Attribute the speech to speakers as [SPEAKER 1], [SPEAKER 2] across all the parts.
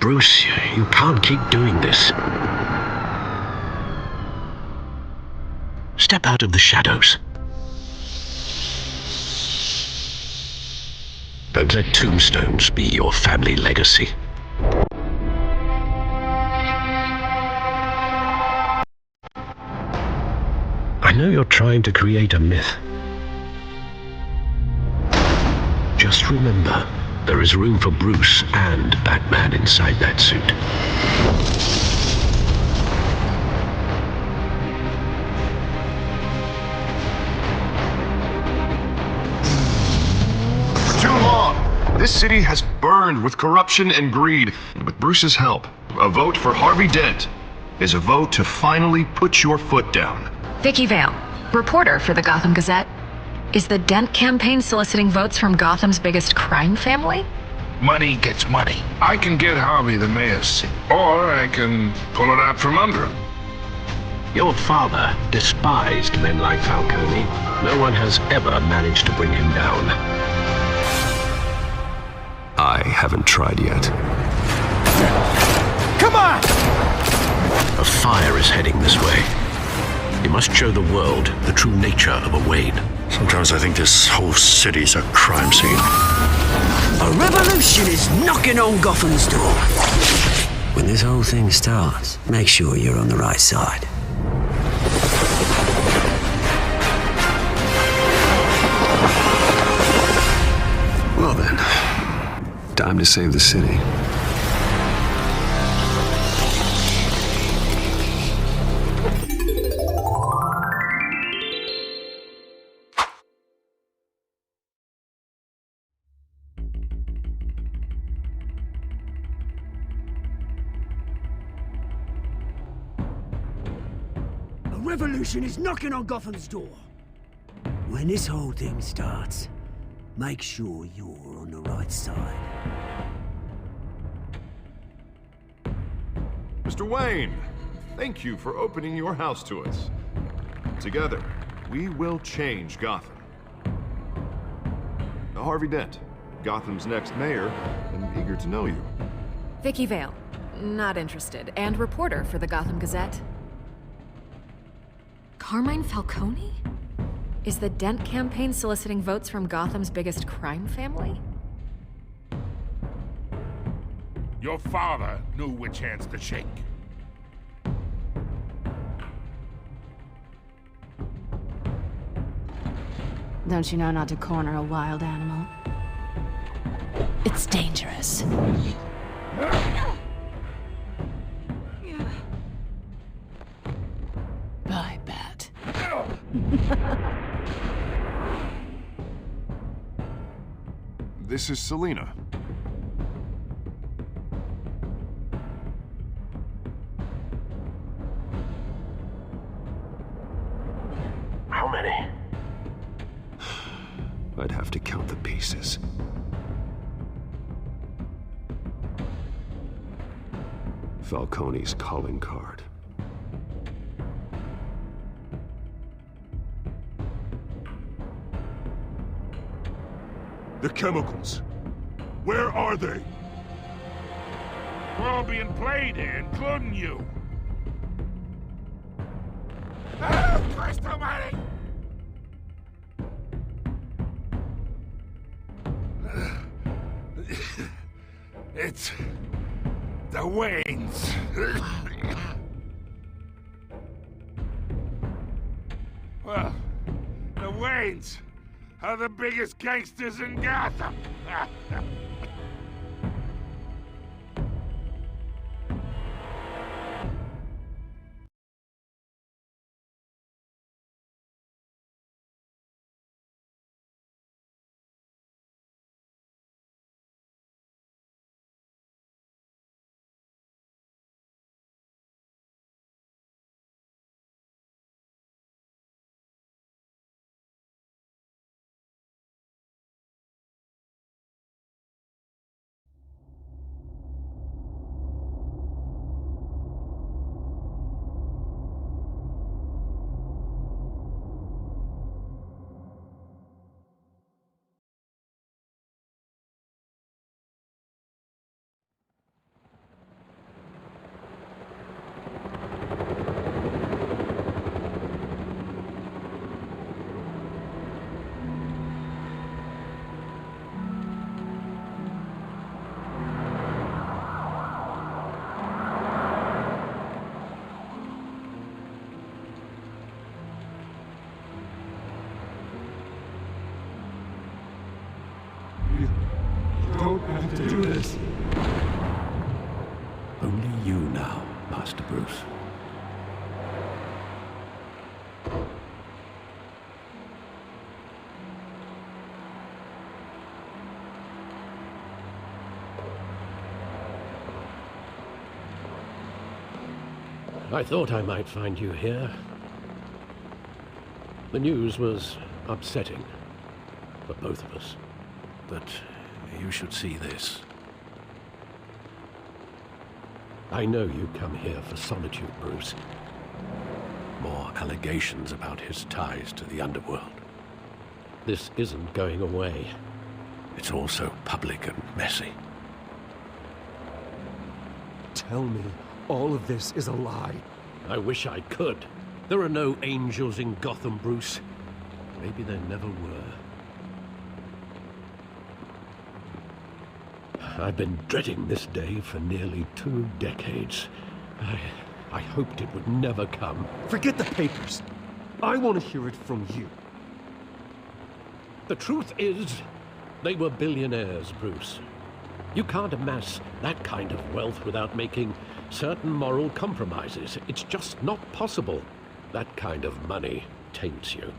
[SPEAKER 1] Bruce, you can't keep doing this. Step out of the shadows. Don't let tombstones be your family legacy. I know you're trying to create a myth. Just remember, there is room for Bruce and Batman inside that suit.
[SPEAKER 2] For too long, this city has burned with corruption and greed. With Bruce's help, a vote for Harvey Dent is a vote to finally put your foot down.
[SPEAKER 3] Vicky Vale, reporter for the Gotham Gazette. Is the Dent campaign soliciting votes from Gotham's biggest crime family?
[SPEAKER 4] Money gets money. I can get Harvey the mayor's seat, or I can pull it out from under him.
[SPEAKER 1] Your father despised men like Falcone. No one has ever managed to bring him down.
[SPEAKER 5] I haven't tried yet.
[SPEAKER 6] Come on!
[SPEAKER 1] A fire is heading this way. You must show the world the true nature of a Wayne.
[SPEAKER 5] Sometimes I think this whole city's a crime scene.
[SPEAKER 7] A revolution is knocking on Gotham's door. When this whole thing starts, make sure you're on the right side.
[SPEAKER 5] Well then, time to save the city.
[SPEAKER 7] A revolution is knocking on Gotham's door. When this whole thing starts, make sure you're on the right side.
[SPEAKER 2] Mr. Wayne, thank you for opening your house to us. Together, we will change Gotham. Harvey Dent, Gotham's next mayor, and eager to know you.
[SPEAKER 3] Vicky Vale, not interested, and reporter for the Gotham Gazette. Carmine Falcone? Is the Dent campaign soliciting votes from Gotham's biggest crime family?
[SPEAKER 4] Your father knew which hands to shake.
[SPEAKER 8] Don't you know not to corner a wild animal? It's dangerous. Bye, Bat.
[SPEAKER 2] This is Selina.
[SPEAKER 1] How many?
[SPEAKER 5] I'd have to count the pieces. Falcone's calling card.
[SPEAKER 4] The chemicals. Where are they? We're all being played here, including you. Oh, Christ almighty! It's the Waynes. Well, the Waynes are the biggest gangsters in Gotham.
[SPEAKER 5] this.
[SPEAKER 1] Only you now, Master Bruce. I thought I might find you here. The news was upsetting for both of us. But you should see this. I know you come here for solitude, Bruce. More allegations about his ties to the underworld. This isn't going away. It's all so public and messy.
[SPEAKER 5] Tell me all of this is a lie.
[SPEAKER 1] I wish I could. There are no angels in Gotham, Bruce. Maybe there never were. I've been dreading this day for nearly 2 decades. I hoped it would never come.
[SPEAKER 5] Forget the papers. I want to hear it from you.
[SPEAKER 1] The truth is, they were billionaires, Bruce. You can't amass that kind of wealth without making certain moral compromises. It's just not possible. That kind of money taints you.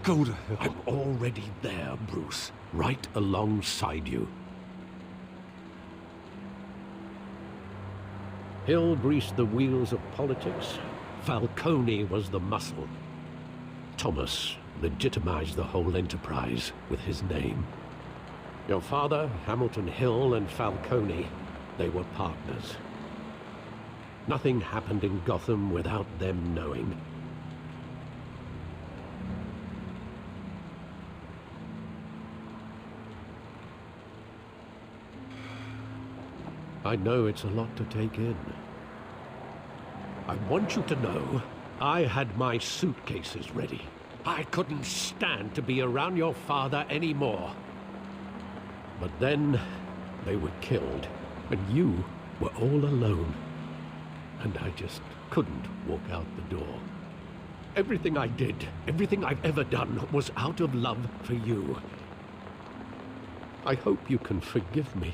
[SPEAKER 5] Go to hell.
[SPEAKER 1] I'm already there, Bruce. Right alongside you. Hill greased the wheels of politics. Falcone was the muscle. Thomas legitimized the whole enterprise with his name. Your father, Hamilton Hill, and Falcone, they were partners. Nothing happened in Gotham without them knowing. I know it's a lot to take in. I want you to know I had my suitcases ready. I couldn't stand to be around your father anymore. But then they were killed, and you were all alone. And I just couldn't walk out the door. Everything I did, everything I've ever done, was out of love for you. I hope you can forgive me.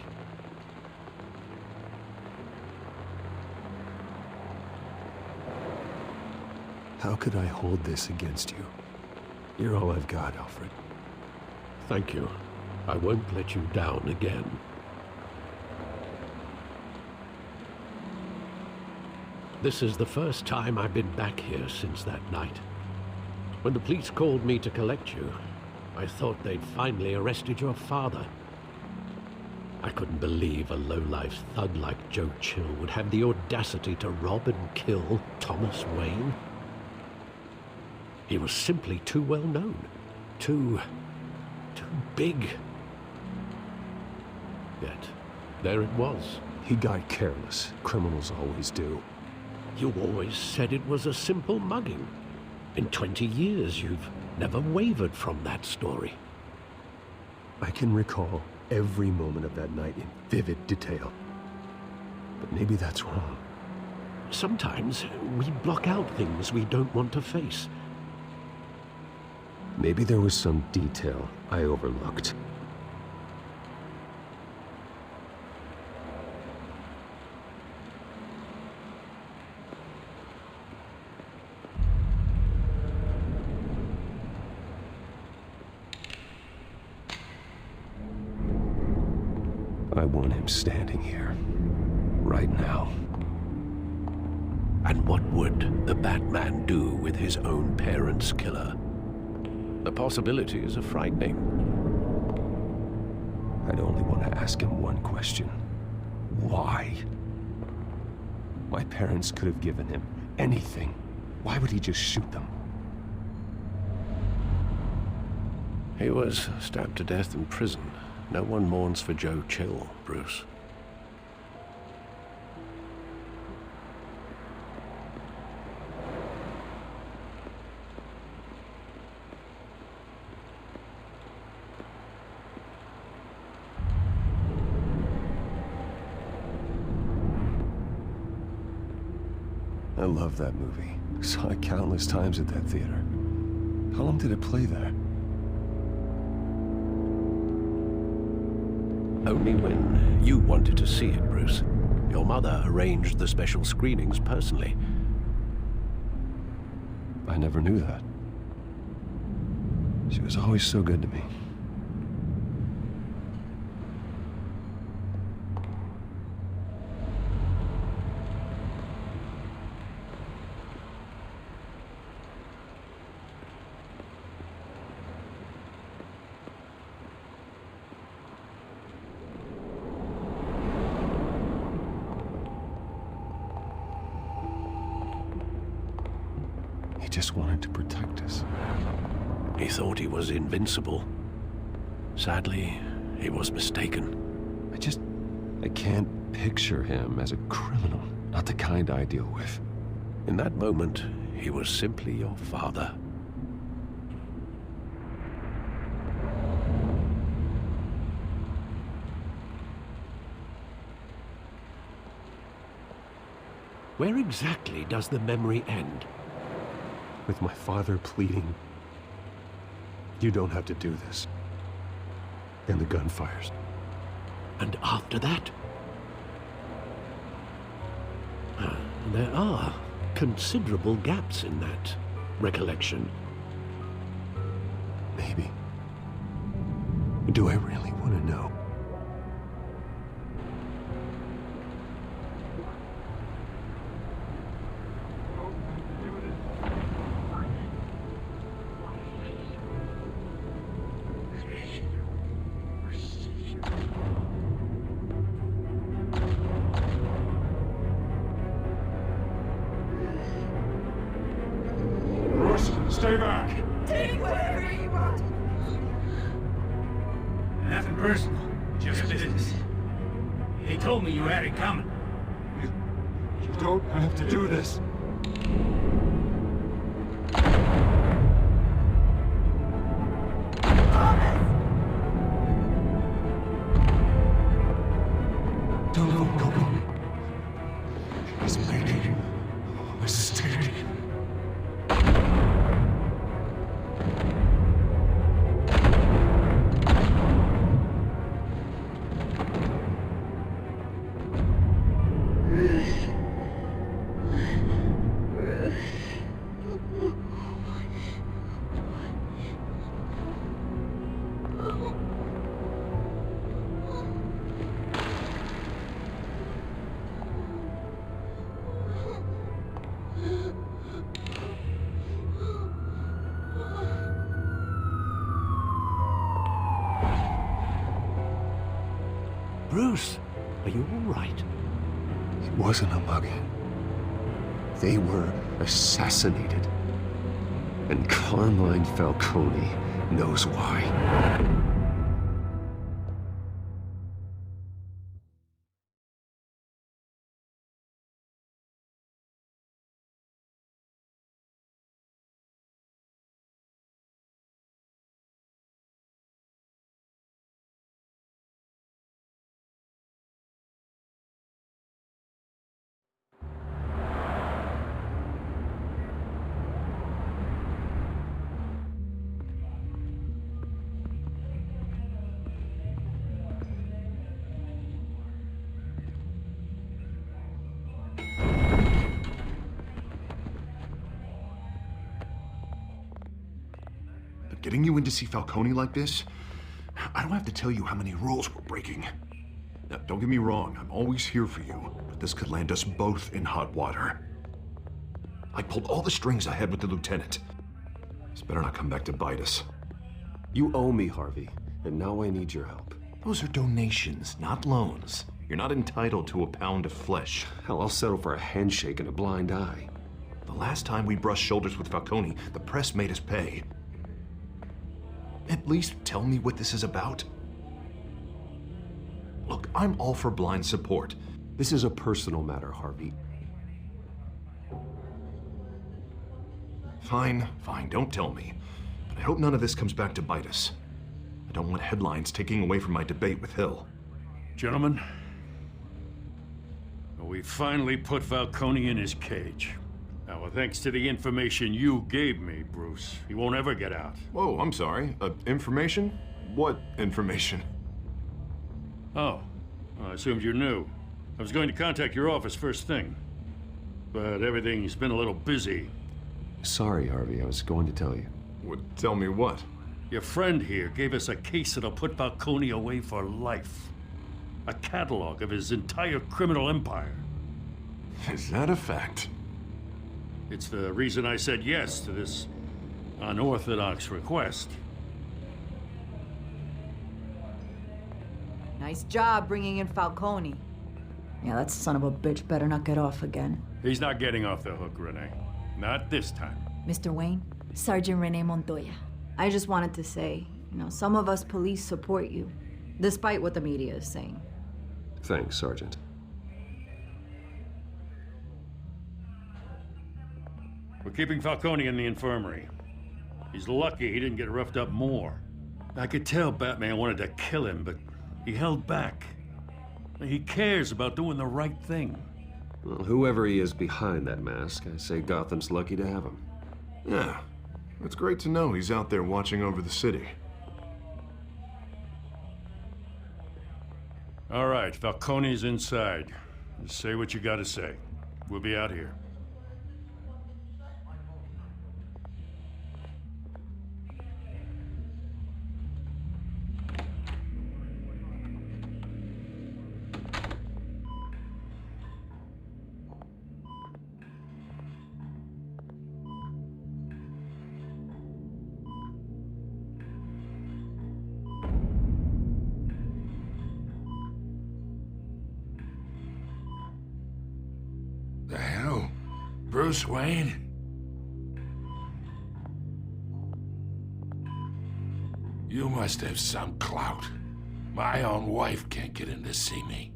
[SPEAKER 5] How could I hold this against you? You're all I've got, Alfred.
[SPEAKER 1] Thank you. I won't let you down again. This is the first time I've been back here since that night. When the police called me to collect you, I thought they'd finally arrested your father. I couldn't believe a low-life thug like Joe Chill would have the audacity to rob and kill Thomas Wayne. He was simply too well known. Too big. Yet, there it was.
[SPEAKER 5] He got careless. Criminals always do.
[SPEAKER 1] You always said it was a simple mugging. In 20 years, you've never wavered from that story.
[SPEAKER 5] I can recall every moment of that night in vivid detail. But maybe that's wrong.
[SPEAKER 1] Sometimes we block out things we don't want to face.
[SPEAKER 5] Maybe there was some detail I overlooked. I want him standing here, right now.
[SPEAKER 1] And what would the Batman do with his own parents' killer? The possibilities are frightening.
[SPEAKER 5] I'd only want to ask him one question. Why? My parents could have given him anything. Why would he just shoot them?
[SPEAKER 1] He was stabbed to death in prison. No one mourns for Joe Chill, Bruce.
[SPEAKER 5] I love that movie. Saw it countless times at that theater. How long did it play there?
[SPEAKER 1] Only when you wanted to see it, Bruce. Your mother arranged the special screenings personally.
[SPEAKER 5] I never knew that. She was always so good to me. He just wanted to protect us.
[SPEAKER 1] He thought he was invincible. Sadly, he was mistaken.
[SPEAKER 5] I can't picture him as a criminal. Not the kind I deal with.
[SPEAKER 1] In that moment, he was simply your father. Where exactly does the memory end?
[SPEAKER 5] With my father pleading, "You don't have to do this." And the gun fires.
[SPEAKER 1] And after that? There are considerable gaps in that recollection.
[SPEAKER 5] Maybe. Do I really want to know?
[SPEAKER 4] Stay back.
[SPEAKER 6] Take whatever you want.
[SPEAKER 7] Nothing personal, just business. They told me you had it coming.
[SPEAKER 5] You don't have to do this. Don't go. He's making a mistake.
[SPEAKER 1] Bruce, are you all right?
[SPEAKER 5] It wasn't a mugging. They were assassinated. And Carmine Falcone knows why.
[SPEAKER 2] Getting you in to see Falcone like this? I don't have to tell you how many rules we're breaking. Now, don't get me wrong, I'm always here for you, but this could land us both in hot water. I pulled all the strings I had with the lieutenant. This better not come back to bite us.
[SPEAKER 5] You owe me, Harvey, and now I need your help.
[SPEAKER 2] Those are donations, not loans. You're not entitled to a pound of flesh.
[SPEAKER 5] Hell, I'll settle for a handshake and a blind eye.
[SPEAKER 2] The last time we brushed shoulders with Falcone, the press made us pay. At least tell me what this is about. Look, I'm all for blind support.
[SPEAKER 5] This is a personal matter, Harvey.
[SPEAKER 2] Fine, don't tell me. But I hope none of this comes back to bite us. I don't want headlines taking away from my debate with Hill.
[SPEAKER 9] Gentlemen, we finally put Falcone in his cage. Now, thanks to the information you gave me, Bruce, he won't ever get out.
[SPEAKER 2] Whoa, I'm sorry. Information? What information?
[SPEAKER 9] Oh, well, I assumed you knew. I was going to contact your office first thing. But everything's been a little busy.
[SPEAKER 5] Sorry, Harvey, I was going to tell you.
[SPEAKER 2] Would tell me what?
[SPEAKER 9] Your friend here gave us a case that'll put Falcone away for life. A catalog of his entire criminal empire.
[SPEAKER 2] Is that a fact?
[SPEAKER 9] It's the reason I said yes to this unorthodox request.
[SPEAKER 6] Nice job bringing in Falcone. Yeah, that son of a bitch better not get off again.
[SPEAKER 9] He's not getting off the hook, Renee. Not this time.
[SPEAKER 6] Mr. Wayne, Sergeant Renee Montoya. I just wanted to say, some of us police support you, despite what the media is saying.
[SPEAKER 5] Thanks, Sergeant.
[SPEAKER 9] We're keeping Falcone in the infirmary. He's lucky he didn't get roughed up more. I could tell Batman wanted to kill him, but he held back. He cares about doing the right thing.
[SPEAKER 5] Well, whoever he is behind that mask, I say Gotham's lucky to have him.
[SPEAKER 2] Yeah, it's great to know he's out there watching over the city.
[SPEAKER 9] All right, Falcone's inside. Just say what you gotta say. We'll be out here.
[SPEAKER 4] The hell? Bruce Wayne? You must have some clout. My own wife can't get in to see me.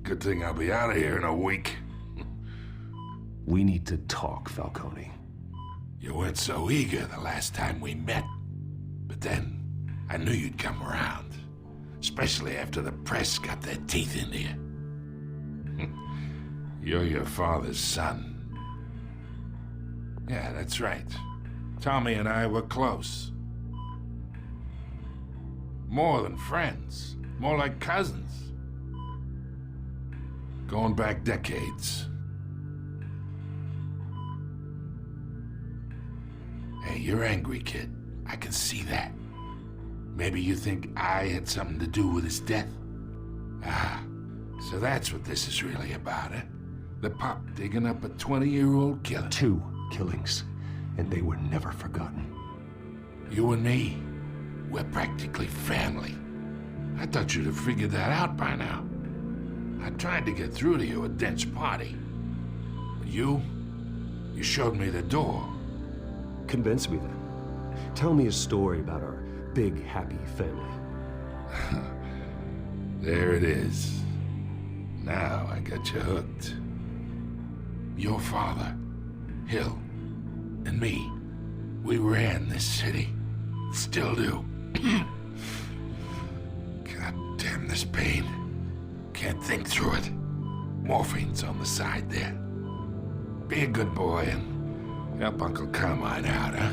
[SPEAKER 4] Good thing I'll be out of here in a week.
[SPEAKER 5] We need to talk, Falcone.
[SPEAKER 4] You weren't so eager the last time we met. But then, I knew you'd come around. Especially after the press got their teeth into you. You're your father's son. Yeah, that's right. Tommy and I were close. More than friends. More like cousins. Going back decades. Hey, you're angry, kid. I can see that. Maybe you think I had something to do with his death? Ah, so that's what this is really about, eh? The pop digging up a 20-year-old killer.
[SPEAKER 5] 2 killings, and they were never forgotten.
[SPEAKER 4] You and me, we're practically family. I thought you'd have figured that out by now. I tried to get through to you at Dent's party. But you showed me the door.
[SPEAKER 5] Convince me then. Tell me a story about our big, happy family.
[SPEAKER 4] There it is. Now I got you hooked. Your father, Hill, and me, we ran this city. Still do. God damn this pain. Can't think through it. Morphine's on the side there. Be a good boy and help Uncle Carmine out, huh?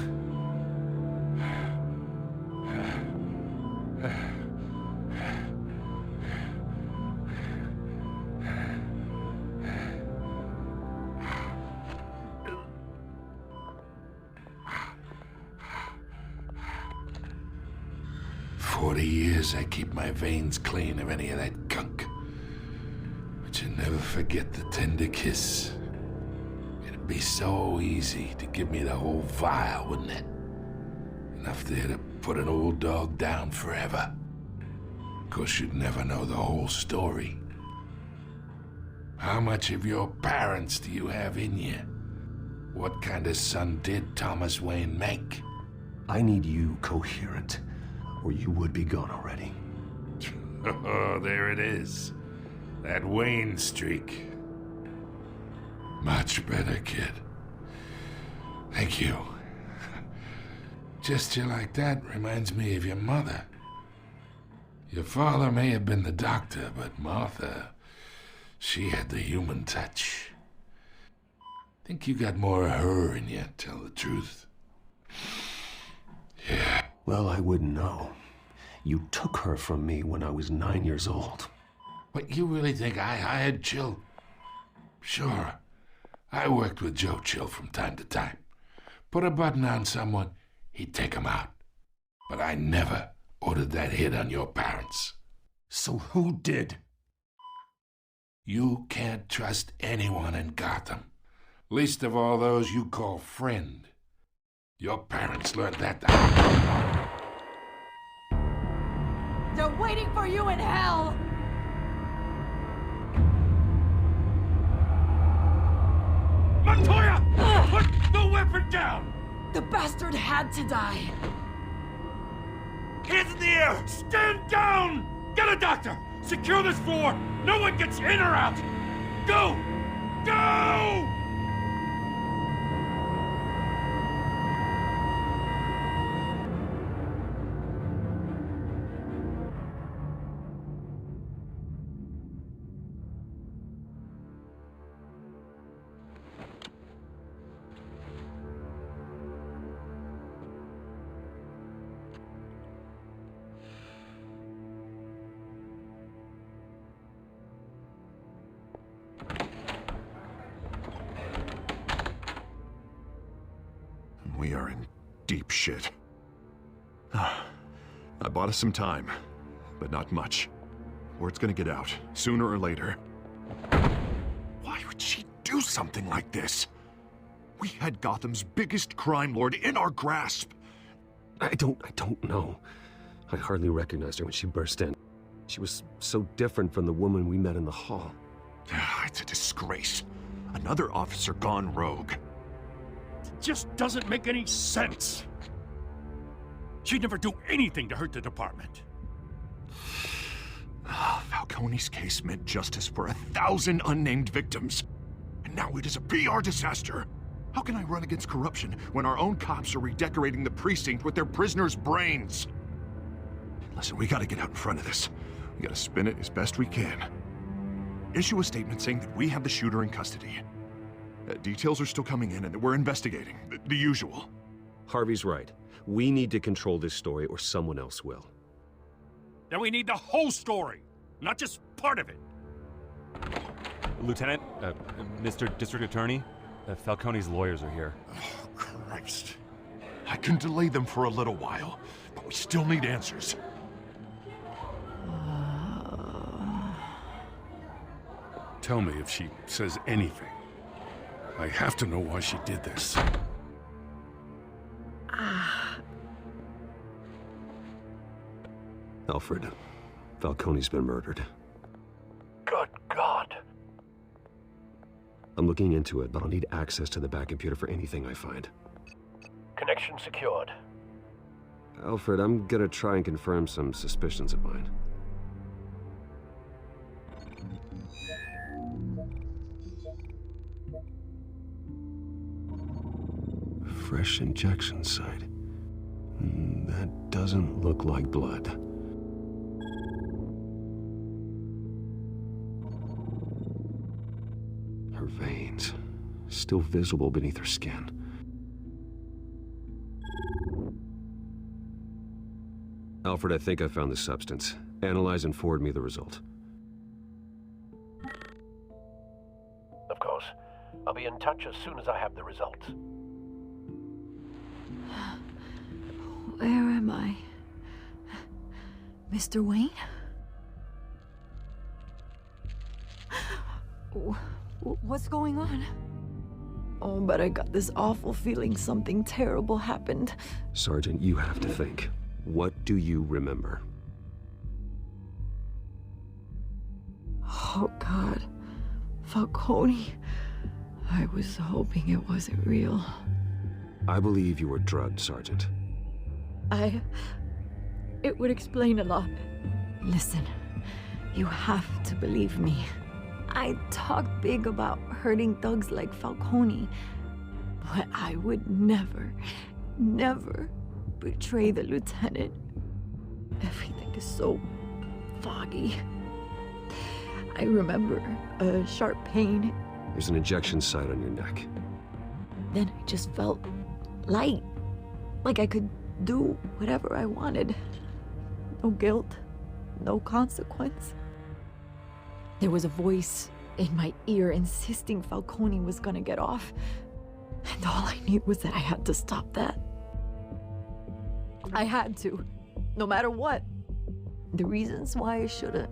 [SPEAKER 4] 40 years I keep my veins clean of any of that gunk. But you never forget the tender kiss. It'd be so easy to give me the whole vial, wouldn't it? Enough there to put an old dog down forever. Of course, you'd never know the whole story. How much of your parents do you have in you? What kind of son did Thomas Wayne make?
[SPEAKER 5] I need you coherent, or you would be gone already.
[SPEAKER 4] Oh, there it is. That Wayne streak. Much better, kid. Thank you. Gesture like that reminds me of your mother. Your father may have been the doctor, but Martha, she had the human touch. Think you got more of her in you, tell the truth. Yeah.
[SPEAKER 5] Well, I wouldn't know. You took her from me when I was 9 years old.
[SPEAKER 4] What, you really think I hired Chill? Sure. I worked with Joe Chill from time to time. Put a button on someone, he'd take him out. But I never ordered that hit on your parents.
[SPEAKER 5] So who did?
[SPEAKER 4] You can't trust anyone in Gotham. Least of all those you call friend. Your parents learned that the hard way.
[SPEAKER 6] They're waiting for you in hell!
[SPEAKER 9] Montoya! Put the weapon down!
[SPEAKER 6] The bastard had to die.
[SPEAKER 9] Hands in the air! Stand down! Get a doctor! Secure this floor! No one gets in or out! Go! Go!
[SPEAKER 2] We are in deep shit. I bought us some time, but not much. Word's gonna get out, sooner or later. Why would she do something like this? We had Gotham's biggest crime lord in our grasp.
[SPEAKER 5] I don't know. I hardly recognized her when she burst in. She was so different from the woman we met in the hall.
[SPEAKER 2] It's a disgrace. Another officer gone rogue.
[SPEAKER 9] Just doesn't make any sense. She'd never do anything to hurt the department.
[SPEAKER 2] Falcone's case meant justice for 1,000 unnamed victims. And now it is a PR disaster. How can I run against corruption when our own cops are redecorating the precinct with their prisoners' brains? Listen, we gotta get out in front of this. We gotta spin it as best we can. Issue a statement saying that we have the shooter in custody. Details are still coming in and that we're investigating. The usual.
[SPEAKER 5] Harvey's right. We need to control this story or someone else will.
[SPEAKER 9] Then we need the whole story, not just part of it.
[SPEAKER 10] Lieutenant, Mr. District Attorney, Falcone's lawyers are here.
[SPEAKER 9] Oh, Christ.
[SPEAKER 2] I can delay them for a little while, but we still need answers.
[SPEAKER 9] Tell me if she says anything. I have to know why she did this.
[SPEAKER 5] Alfred, Falcone's been murdered.
[SPEAKER 1] Good God.
[SPEAKER 5] I'm looking into it, but I'll need access to the back computer for anything I find.
[SPEAKER 1] Connection secured.
[SPEAKER 5] Alfred, I'm gonna try and confirm some suspicions of mine. Fresh injection site. That doesn't look like blood. Her veins, still visible beneath her skin. Alfred, I think I found the substance. Analyze and forward me the result.
[SPEAKER 1] Of course. I'll be in touch as soon as I have the results.
[SPEAKER 6] Where am I? Mr. Wayne? What's going on? Oh, but I got this awful feeling something terrible happened.
[SPEAKER 5] Sergeant, you have to think. What do you remember?
[SPEAKER 6] Oh, God. Falcone. I was hoping it wasn't real.
[SPEAKER 5] I believe you were drugged, Sergeant.
[SPEAKER 6] It would explain a lot. Listen, you have to believe me. I talk big about hurting thugs like Falcone, but I would never betray the lieutenant. Everything is so foggy. I remember a sharp pain.
[SPEAKER 5] There's an injection site on your neck.
[SPEAKER 6] Then I just felt light, like I could do whatever I wanted. No guilt, no consequence. There was a voice in my ear insisting Falcone was gonna get off. And all I knew was that I had to stop that. I had to, no matter what. The reasons why I shouldn't,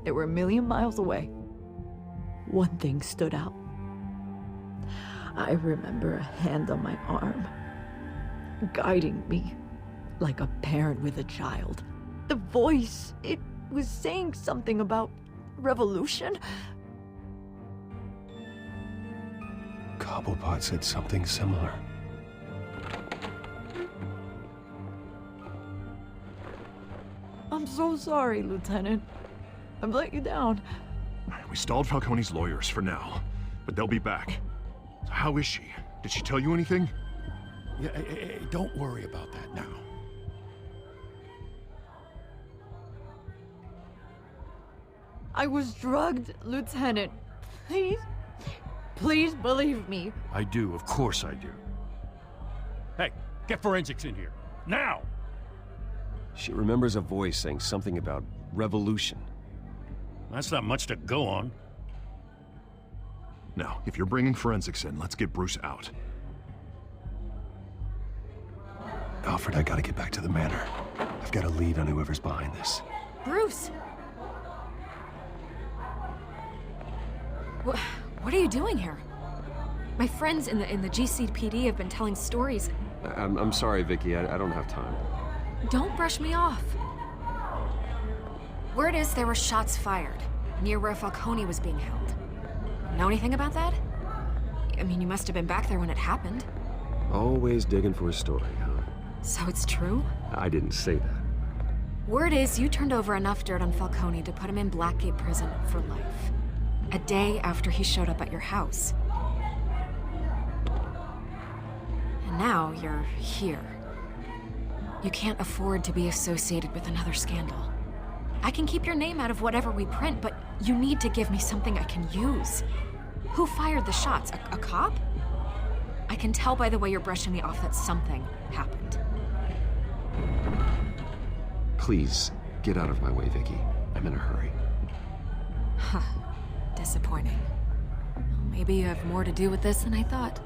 [SPEAKER 6] they were a million miles away. One thing stood out. I remember a hand on my arm, guiding me like a parent with a child. The voice, it was saying something about revolution.
[SPEAKER 5] Cobblepot said something similar.
[SPEAKER 6] I'm so sorry, Lieutenant. I've let you down.
[SPEAKER 2] We stalled Falcone's lawyers for now, but they'll be back. How is she? Did she tell you anything?
[SPEAKER 9] Yeah, hey, don't worry about that now.
[SPEAKER 6] I was drugged, Lieutenant. Please believe me.
[SPEAKER 9] I do, of course I do. Hey, get forensics in here. Now!
[SPEAKER 5] She remembers a voice saying something about revolution.
[SPEAKER 9] That's not much to go on.
[SPEAKER 2] Now, if you're bringing forensics in, let's get Bruce out.
[SPEAKER 5] Alfred, I gotta get back to the manor. I've got a lead on whoever's behind this.
[SPEAKER 8] Bruce! What are you doing here? My friends in the GCPD have been telling stories.
[SPEAKER 5] I'm sorry, Vicky. I don't have time.
[SPEAKER 8] Don't brush me off. Word is there were shots fired near where Falcone was being held. Know anything about that? I mean, you must have been back there when it happened.
[SPEAKER 5] Always digging for a story, huh?
[SPEAKER 8] So it's true?
[SPEAKER 5] I didn't say that.
[SPEAKER 8] Word is you turned over enough dirt on Falcone to put him in Blackgate Prison for life. A day after he showed up at your house. And now you're here. You can't afford to be associated with another scandal. I can keep your name out of whatever we print, but you need to give me something I can use. Who fired the shots? A cop? I can tell by the way you're brushing me off that something happened.
[SPEAKER 5] Please, get out of my way, Vicky. I'm in a hurry.
[SPEAKER 8] Huh. Disappointing. Well, maybe you have more to do with this than I thought.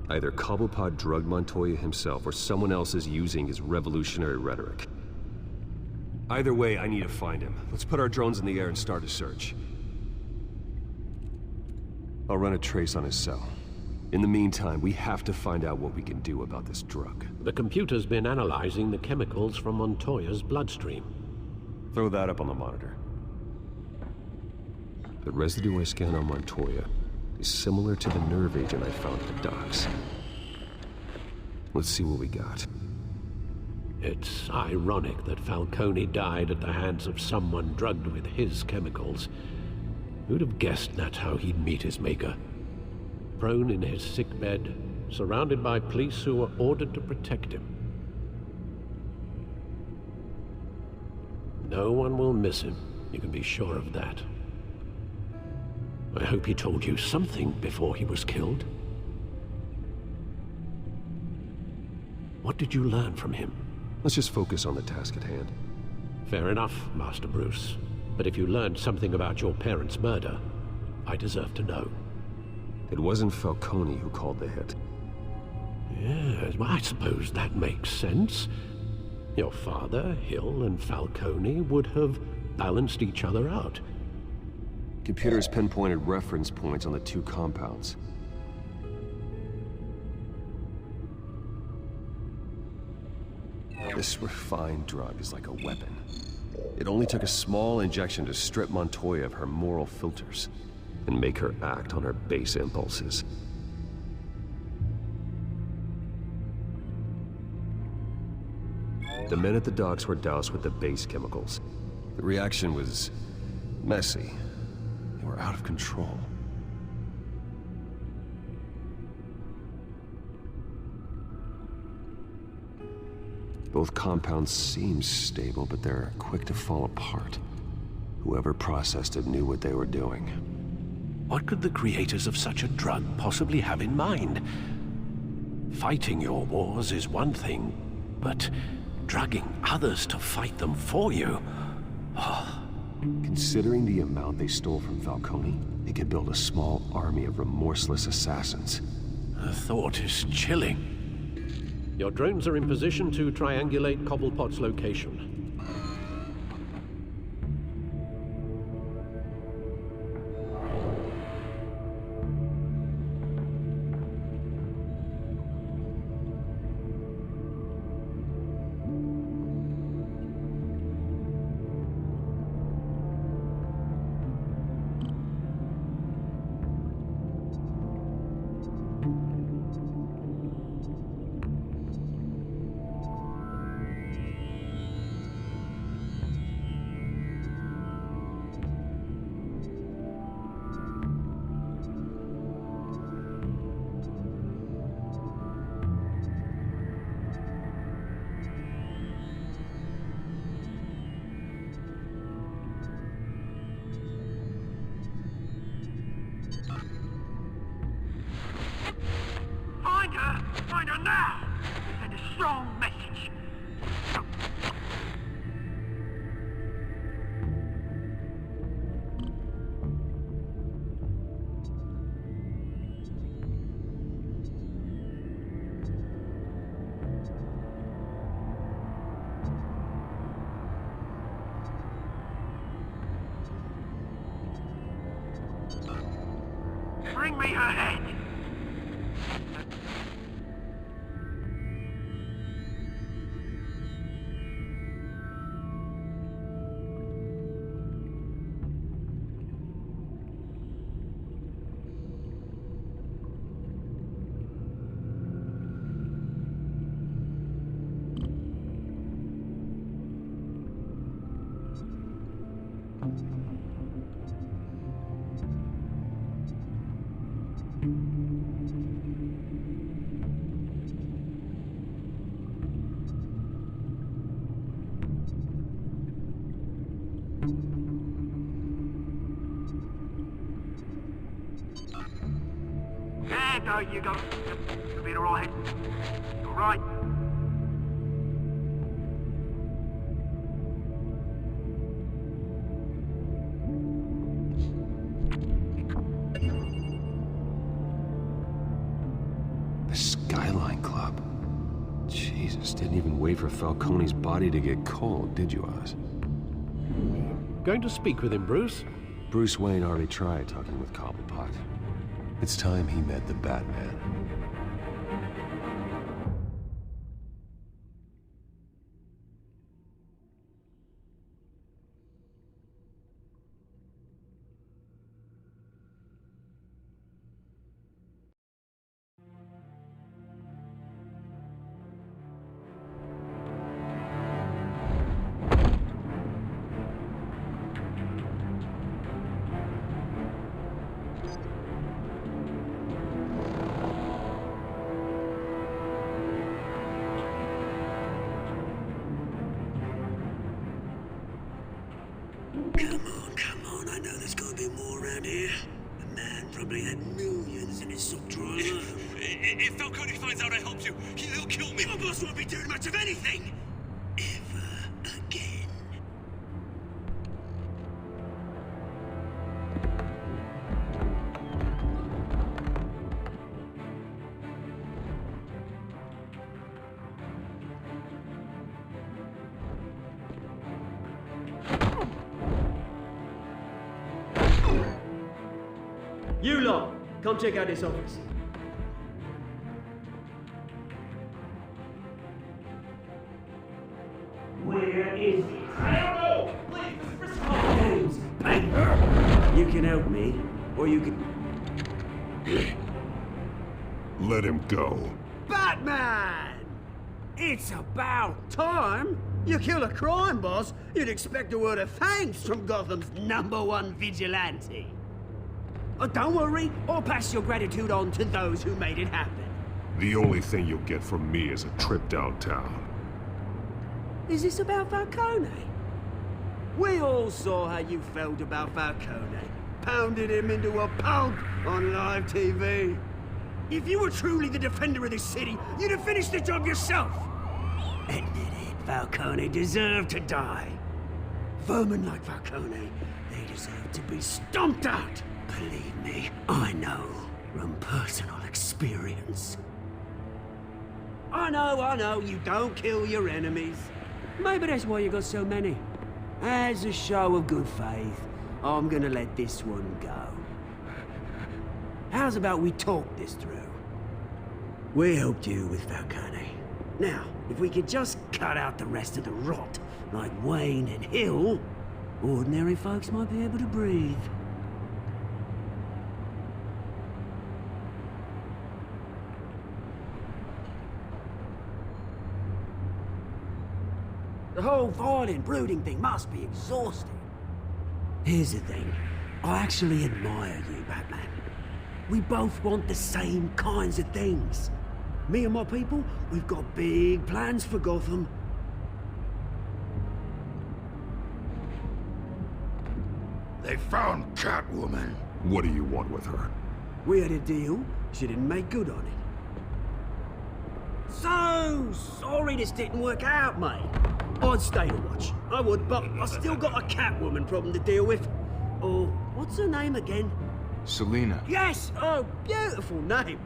[SPEAKER 5] Either Cobblepot drugged Montoya himself, or someone else is using his revolutionary rhetoric. Either way, I need to find him. Let's put our drones in the air and start a search. I'll run a trace on his cell. In the meantime, we have to find out what we can do about this drug.
[SPEAKER 1] The computer's been analyzing the chemicals from Montoya's bloodstream.
[SPEAKER 5] Throw that up on the monitor. The residue I scanned on Montoya is similar to the nerve agent I found at the docks. Let's see what we got.
[SPEAKER 1] It's ironic that Falcone died at the hands of someone drugged with his chemicals. Who'd have guessed that's how he'd meet his maker? Prone in his sickbed, surrounded by police who were ordered to protect him. No one will miss him, you can be sure of that. I hope he told you something before he was killed. What did you learn from him?
[SPEAKER 5] Let's just focus on the task at hand.
[SPEAKER 1] Fair enough, Master Bruce. But if you learned something about your parents' murder, I deserve to know.
[SPEAKER 5] It wasn't Falcone who called the hit.
[SPEAKER 1] Yes, well, I suppose that makes sense. Your father, Hill, and Falcone would have balanced each other out.
[SPEAKER 5] Computers pinpointed reference points on the two compounds. This refined drug is like a weapon. It only took a small injection to strip Montoya of her moral filters and make her act on her base impulses. The men at the docks were doused with the base chemicals. The reaction was messy. They were out of control. Both compounds seem stable, but they're quick to fall apart. Whoever processed it knew what they were doing.
[SPEAKER 1] What could the creators of such a drug possibly have in mind? Fighting your wars is one thing, but drugging others to fight them for you?
[SPEAKER 5] Considering the amount they stole from Falcone, they could build a small army of remorseless assassins.
[SPEAKER 1] The thought is chilling. Your drones are in position to triangulate Cobblepot's location.
[SPEAKER 11] Find her now! Send a strong message. Bring me her head! Yeah, no, you go. You'll be alright. You're right.
[SPEAKER 5] The Skyline Club. Jesus, didn't even wait for Falcone's body to get cold, did you, Oz?
[SPEAKER 1] Going to speak with him, Bruce?
[SPEAKER 5] Bruce Wayne already tried talking with Cobblepot. It's time he met the Batman.
[SPEAKER 7] Come on, I know there's gotta be more around here. The man probably had millions in his sock drawer alone.
[SPEAKER 12] If Falcone finds out I helped you, he'll kill me.
[SPEAKER 7] Your boss won't be doing much of anything! Ever again.
[SPEAKER 13] You lot, come check out this office.
[SPEAKER 11] Hey,
[SPEAKER 7] is this?
[SPEAKER 13] I don't know! Please, this is risky.
[SPEAKER 7] Games, bang. You can help me, or you can...
[SPEAKER 2] Let him go.
[SPEAKER 7] Batman! It's about time. You kill a crime boss, you'd expect a word of thanks from Gotham's #1 vigilante. Oh, don't worry, I'll pass your gratitude on to those who made it happen.
[SPEAKER 2] The only thing you'll get from me is a trip downtown.
[SPEAKER 7] Is this about Falcone? We all saw how you felt about Falcone. Pounded him into a pulp on live TV. If you were truly the defender of this city, you'd have finished the job yourself. Admit it, Falcone deserved to die. Vermin like Falcone, they deserve to be stomped out. Believe me, I know from personal experience. I know, you don't kill your enemies. Maybe that's why you got so many. As a show of good faith, I'm gonna let this one go. How's about we talk this through? We helped you with Falcone. Now, if we could just cut out the rest of the rot, like Wayne and Hill, ordinary folks might be able to breathe. The whole violent, brooding thing must be exhausting. Here's the thing. I actually admire you, Batman. We both want the same kinds of things. Me and my people, we've got big plans for Gotham.
[SPEAKER 2] They found Catwoman. What do you want with her?
[SPEAKER 7] We had a deal. She didn't make good on it. So sorry this didn't work out, mate. I'd stay to watch. I would, but I still got a Catwoman problem to deal with. Oh, what's her name again?
[SPEAKER 14] Selina.
[SPEAKER 7] Yes! Oh, beautiful name.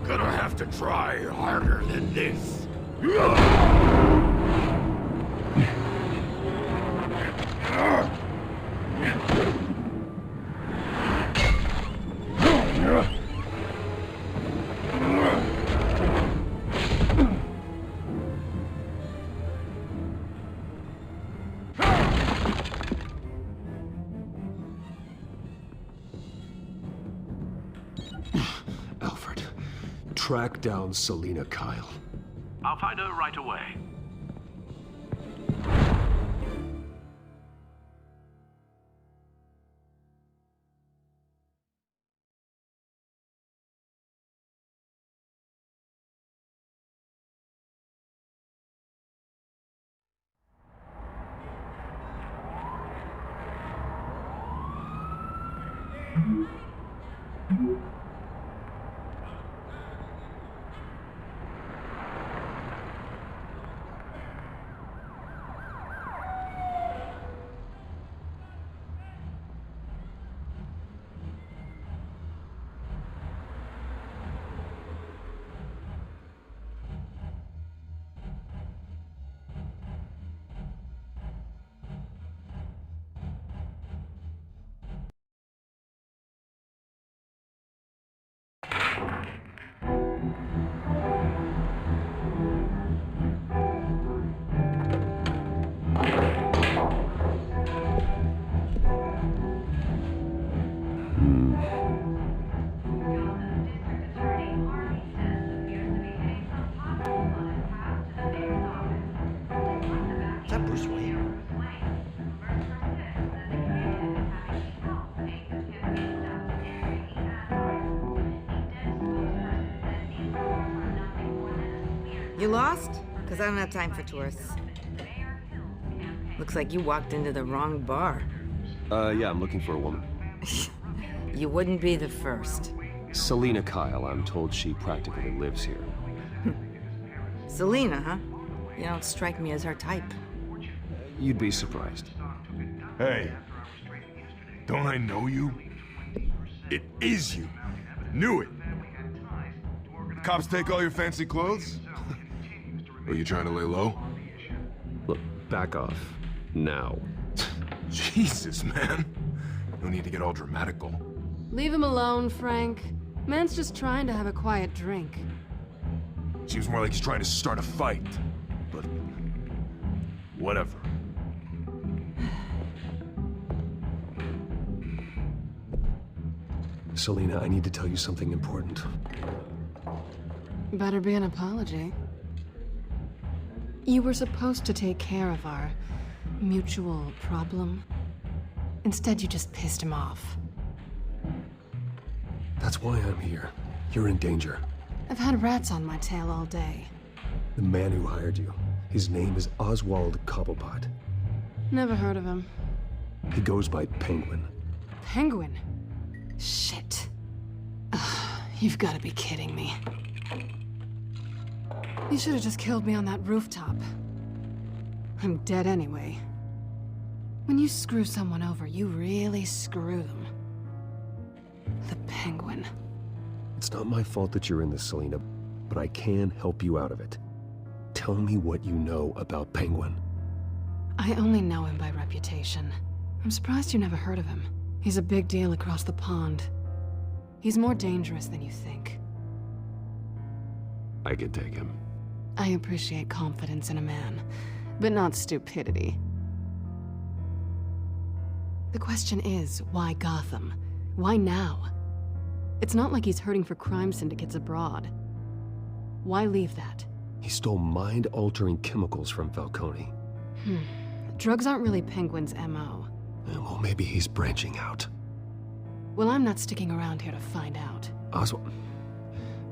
[SPEAKER 2] Gonna have to try harder than this.
[SPEAKER 1] Alfred, track down Selina Kyle.
[SPEAKER 11] I'll find her right away.
[SPEAKER 15] You lost? Because I don't have time for tourists. Looks like you walked into the wrong bar.
[SPEAKER 5] Yeah, I'm looking for a woman.
[SPEAKER 15] You wouldn't be the first.
[SPEAKER 5] Selina Kyle, I'm told she practically lives here.
[SPEAKER 15] Selina, huh? You don't strike me as her type.
[SPEAKER 5] You'd be surprised.
[SPEAKER 14] Hey, don't I know you? It is you. Knew it. cops take all your fancy clothes?
[SPEAKER 2] Are you trying to lay low?
[SPEAKER 5] Look, back off. Now.
[SPEAKER 2] Jesus, man. No need to get all dramatical.
[SPEAKER 16] Leave him alone, Frank. Man's just trying to have a quiet drink.
[SPEAKER 2] Seems more like he's trying to start a fight. But... whatever.
[SPEAKER 5] Selina, I need to tell you something important.
[SPEAKER 16] Better be an apology. You were supposed to take care of our mutual problem. Instead, you just pissed him off.
[SPEAKER 5] That's why I'm here. You're in danger.
[SPEAKER 16] I've had rats on my tail all day.
[SPEAKER 5] The man who hired you, his name is Oswald Cobblepot.
[SPEAKER 16] Never heard of him.
[SPEAKER 5] He goes by Penguin.
[SPEAKER 16] Penguin? Shit. Ugh, you've got to be kidding me. You should have just killed me on that rooftop. I'm dead anyway. When you screw someone over, you really screw them. The Penguin.
[SPEAKER 5] It's not my fault that you're in this, Selina, but I can help you out of it. Tell me what you know about Penguin.
[SPEAKER 16] I only know him by reputation. I'm surprised you never heard of him. He's a big deal across the pond. He's more dangerous than you think.
[SPEAKER 5] I could take him.
[SPEAKER 16] I appreciate confidence in a man, but not stupidity. The question is, why Gotham? Why now? It's not like he's hurting for crime syndicates abroad. Why leave that?
[SPEAKER 5] He stole mind-altering chemicals from Falcone.
[SPEAKER 16] Drugs aren't really Penguin's MO.
[SPEAKER 5] Well, maybe he's branching out.
[SPEAKER 16] Well, I'm not sticking around here to find out.
[SPEAKER 5] Oswald,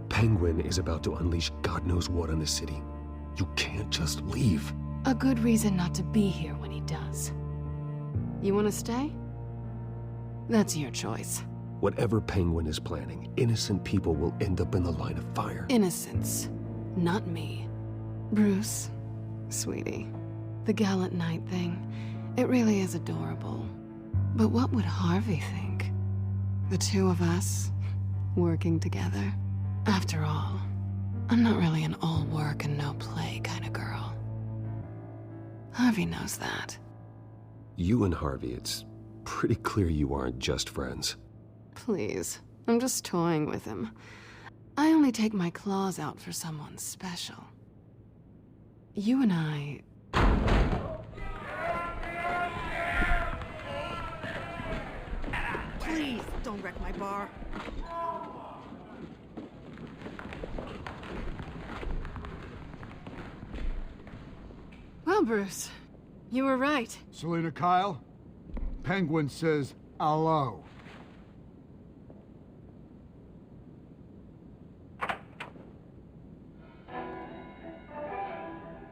[SPEAKER 5] Penguin is about to unleash God knows what on the city. You can't just leave.
[SPEAKER 16] A good reason not to be here when he does. You want to stay? That's your choice.
[SPEAKER 5] Whatever Penguin is planning, innocent people will end up in the line of fire.
[SPEAKER 16] Innocence, not me. Bruce, sweetie, the gallant knight thing, it really is adorable. But what would Harvey think? The two of us, working together? After all, I'm not really an all work and no play kind of girl. Harvey knows that.
[SPEAKER 5] You and Harvey, it's pretty clear you aren't just friends.
[SPEAKER 16] Please, I'm just toying with him. I only take my claws out for someone special. You and I...
[SPEAKER 15] Please, don't wreck my bar.
[SPEAKER 16] Well, Bruce, you were right.
[SPEAKER 17] Selina Kyle, Penguin says hello.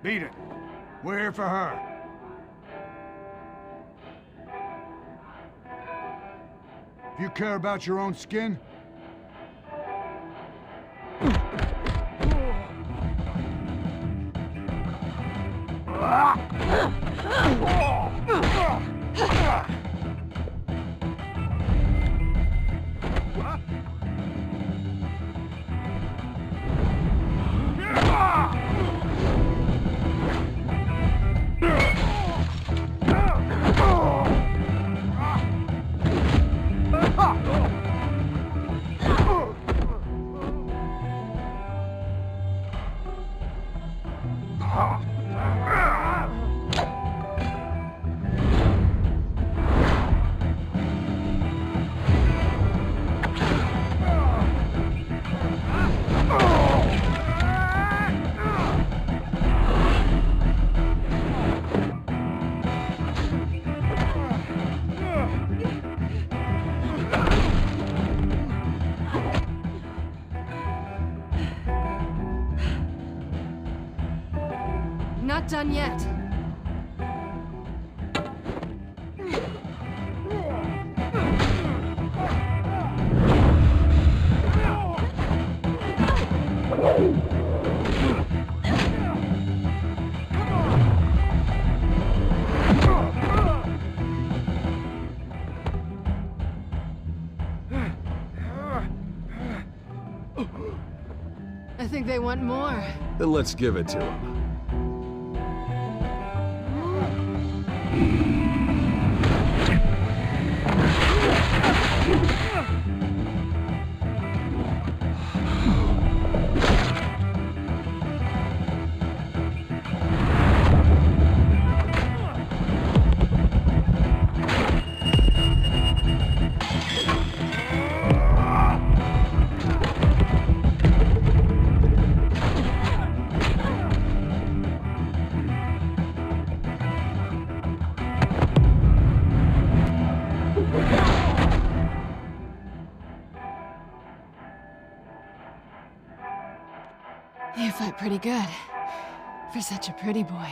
[SPEAKER 17] Beat it. We're here for her. If you care about your own skin,
[SPEAKER 16] Not done yet. think they want more.
[SPEAKER 5] Then let's give it to them.
[SPEAKER 16] You fight pretty good. For such a pretty boy.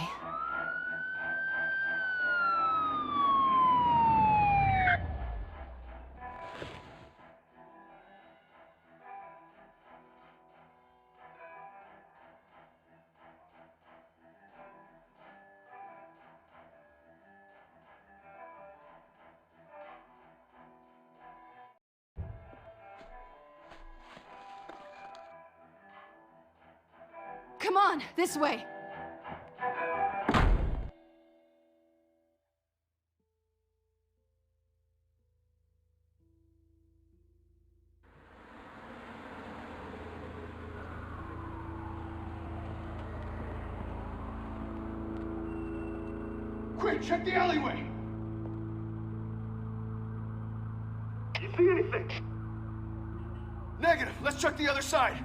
[SPEAKER 16] Come on, this way!
[SPEAKER 17] Quick, check the alleyway!
[SPEAKER 11] You see anything?
[SPEAKER 17] Negative. Let's check the other side.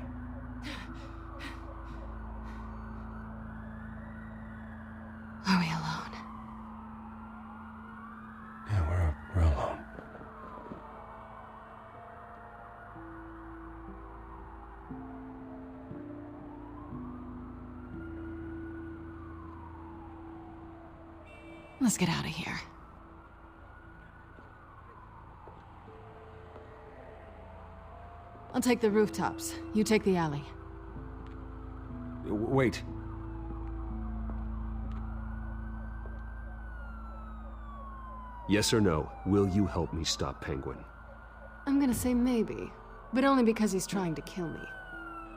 [SPEAKER 16] Are we alone?
[SPEAKER 4] Yeah, we're alone.
[SPEAKER 16] Let's get out of here. I'll take the rooftops. You take the alley.
[SPEAKER 5] Wait. Yes or no, will you help me stop Penguin?
[SPEAKER 16] I'm gonna say maybe, but only because he's trying to kill me.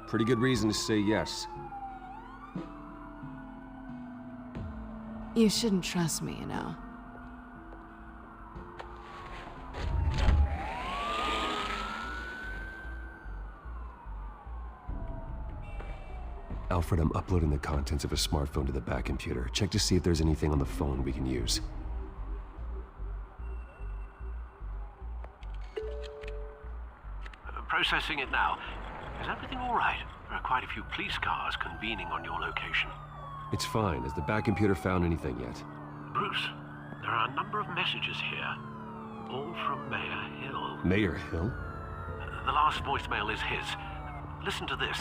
[SPEAKER 5] Pretty good reason to say yes.
[SPEAKER 16] You shouldn't trust me, you know.
[SPEAKER 5] Alfred, I'm uploading the contents of a smartphone to the back computer. Check to see if there's anything on the phone we can use.
[SPEAKER 1] Processing it now. Is everything all right? There are quite a few police cars convening on your location.
[SPEAKER 5] It's fine. Has the back computer found anything yet?
[SPEAKER 1] Bruce, there are a number of messages here. All from Mayor Hill.
[SPEAKER 5] Mayor Hill?
[SPEAKER 1] The last voicemail is his. Listen to this.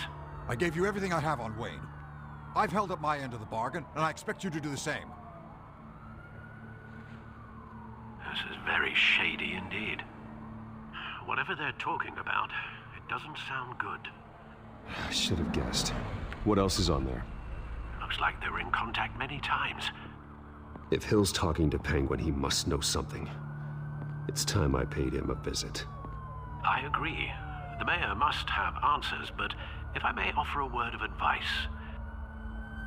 [SPEAKER 18] I gave you everything I have on Wayne. I've held up my end of the bargain, and I expect you to do the same.
[SPEAKER 1] This is very shady indeed. Whatever they're talking about, it doesn't sound good.
[SPEAKER 5] I should have guessed. What else is on there?
[SPEAKER 1] Looks like they were in contact many times.
[SPEAKER 5] If Hill's talking to Penguin, he must know something. It's time I paid him a visit.
[SPEAKER 1] I agree. The mayor must have answers, but if I may offer a word of advice.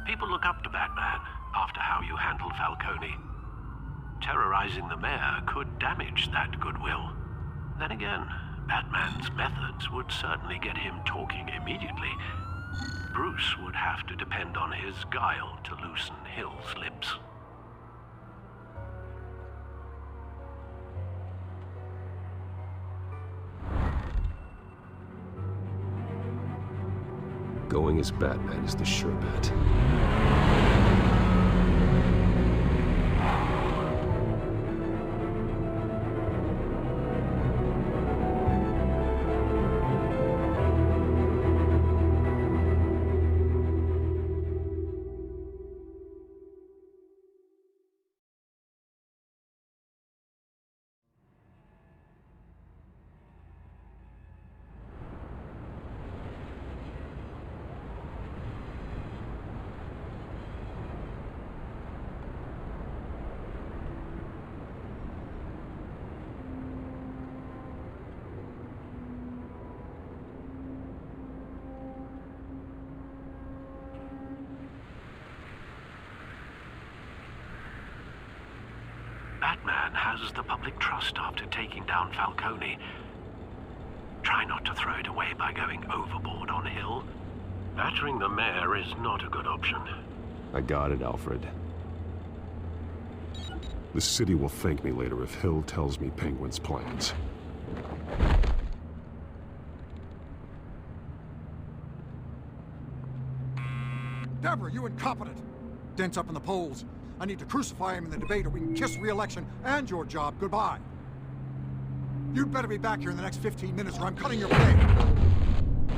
[SPEAKER 1] People look up to Batman after how you handled Falcone. Terrorizing the mayor could damage that goodwill. Then again, Batman's methods would certainly get him talking immediately. Bruce would have to depend on his guile to loosen Hill's lips.
[SPEAKER 5] Going as Batman is the sure bet.
[SPEAKER 1] Batman has the public trust after taking down Falcone. Try not to throw it away by going overboard on Hill. Battering the mayor is not a good option.
[SPEAKER 5] I got it, Alfred.
[SPEAKER 19] The city will thank me later if Hill tells me Penguin's plans.
[SPEAKER 18] Deborah, you incompetent! Dent's up in the polls. I need to crucify him in the debate or we can kiss re-election and your job goodbye. You'd better be back here in the next 15 minutes or I'm cutting your pay.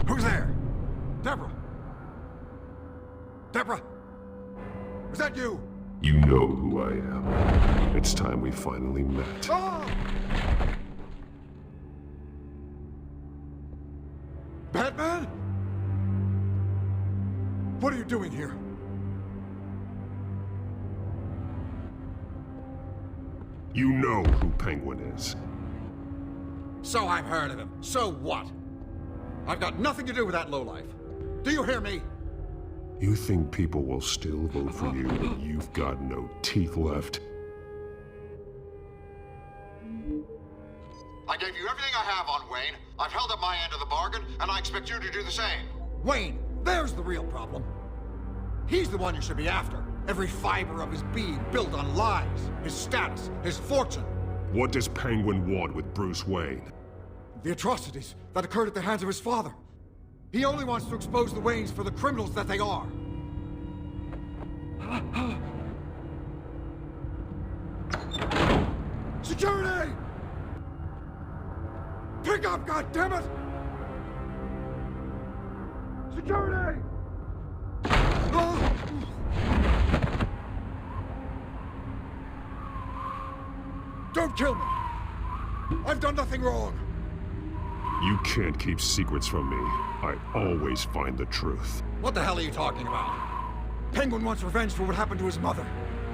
[SPEAKER 18] Who's there? Deborah? Deborah? Was that you?
[SPEAKER 19] You know who I am. It's time we finally met.
[SPEAKER 18] Oh! Batman? What are you doing here?
[SPEAKER 19] You know who Penguin is.
[SPEAKER 18] So I've heard of him. So what? I've got nothing to do with that lowlife. Do you hear me?
[SPEAKER 19] You think people will still vote for you when you've got no teeth left?
[SPEAKER 18] I gave you everything I have on Wayne. I've held up my end of the bargain, and I expect you to do the same. Wayne, there's the real problem. He's the one you should be after. Every fiber of his being built on lies, his status, his fortune.
[SPEAKER 19] What does Penguin want with Bruce Wayne?
[SPEAKER 18] The atrocities that occurred at the hands of his father. He only wants to expose the Waynes for the criminals that they are. Security! Pick up, goddammit! Security! Don't kill me! I've done nothing wrong!
[SPEAKER 19] You can't keep secrets from me. I always find the truth.
[SPEAKER 18] What the hell are you talking about? Penguin wants revenge for what happened to his mother.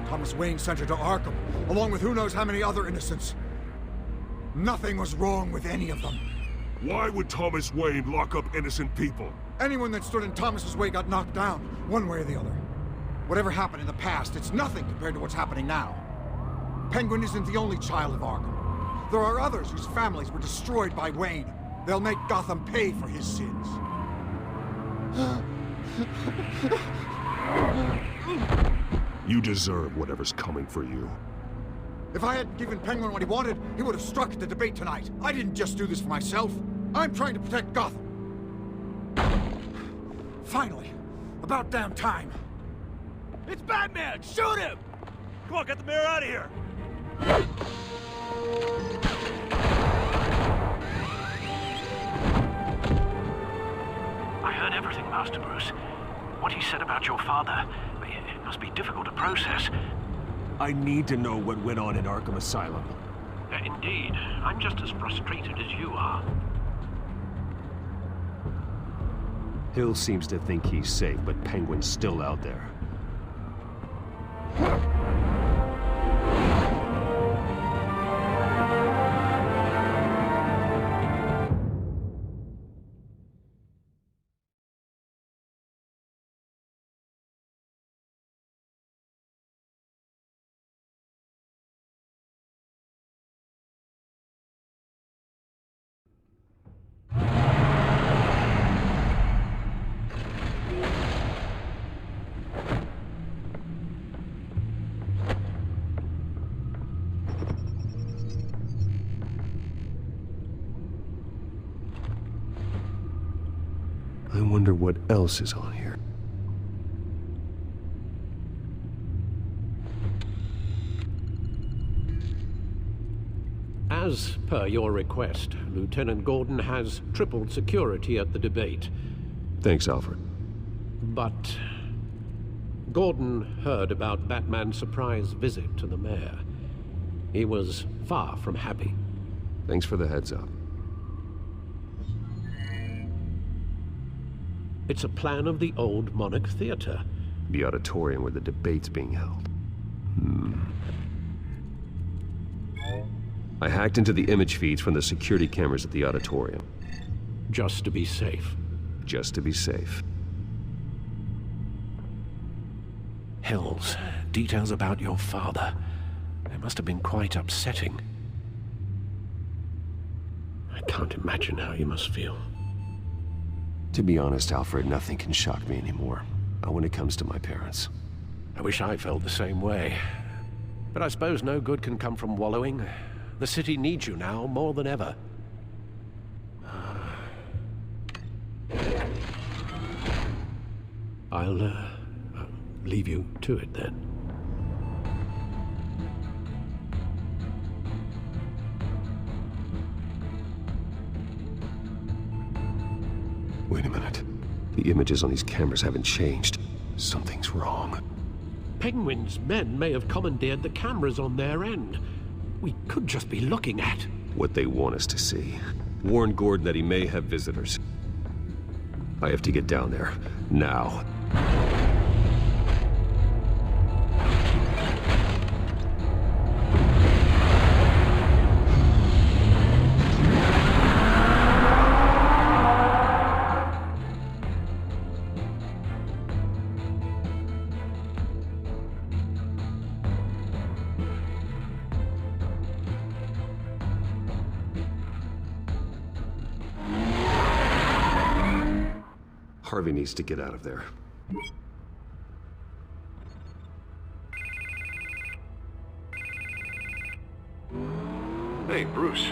[SPEAKER 18] Thomas Wayne sent her to Arkham, along with who knows how many other innocents. Nothing was wrong with any of them.
[SPEAKER 19] Why would Thomas Wayne lock up innocent people?
[SPEAKER 18] Anyone that stood in Thomas's way got knocked down, one way or the other. Whatever happened in the past, it's nothing compared to what's happening now. Penguin isn't the only child of Arkham. There are others whose families were destroyed by Wayne. They'll make Gotham pay for his sins.
[SPEAKER 19] You deserve whatever's coming for you.
[SPEAKER 18] If I hadn't given Penguin what he wanted, he would have struck at the debate tonight. I didn't just do this for myself. I'm trying to protect Gotham. Finally. About damn time.
[SPEAKER 13] It's Batman! Shoot him! Come on, get the mayor out of here!
[SPEAKER 1] I heard everything, Master Bruce. What he said about your father, it must be difficult to process.
[SPEAKER 5] I need to know what went on in Arkham Asylum.
[SPEAKER 1] Indeed. I'm just as frustrated as you are.
[SPEAKER 5] Hill seems to think he's safe, but Penguin's still out there. I wonder what else is on here.
[SPEAKER 1] As per your request, Lieutenant Gordon has tripled security at the debate.
[SPEAKER 5] Thanks, Alfred.
[SPEAKER 1] But Gordon heard about Batman's surprise visit to the mayor. He was far from happy.
[SPEAKER 5] Thanks for the heads up.
[SPEAKER 1] It's a plan of the old Monarch Theater.
[SPEAKER 5] The auditorium where the debate's being held. I hacked into the image feeds from the security cameras at the auditorium.
[SPEAKER 1] Just to be safe.
[SPEAKER 5] Just to be safe.
[SPEAKER 1] Hills, details about your father. There Must have been quite upsetting. I can't imagine how you must feel.
[SPEAKER 5] To be honest, Alfred, nothing can shock me anymore. Not when it comes to my parents.
[SPEAKER 1] I wish I felt the same way. But I suppose no good can come from wallowing. The city needs you now more than ever. I'll leave you to it then.
[SPEAKER 5] Wait a minute. The images on these cameras haven't changed. Something's wrong.
[SPEAKER 1] Penguin's men may have commandeered the cameras on their end. We could just be looking at
[SPEAKER 5] what they want us to see. Warn Gordon that he may have visitors. I have to get down there. Now. Harvey needs to get out of there.
[SPEAKER 2] Hey, Bruce.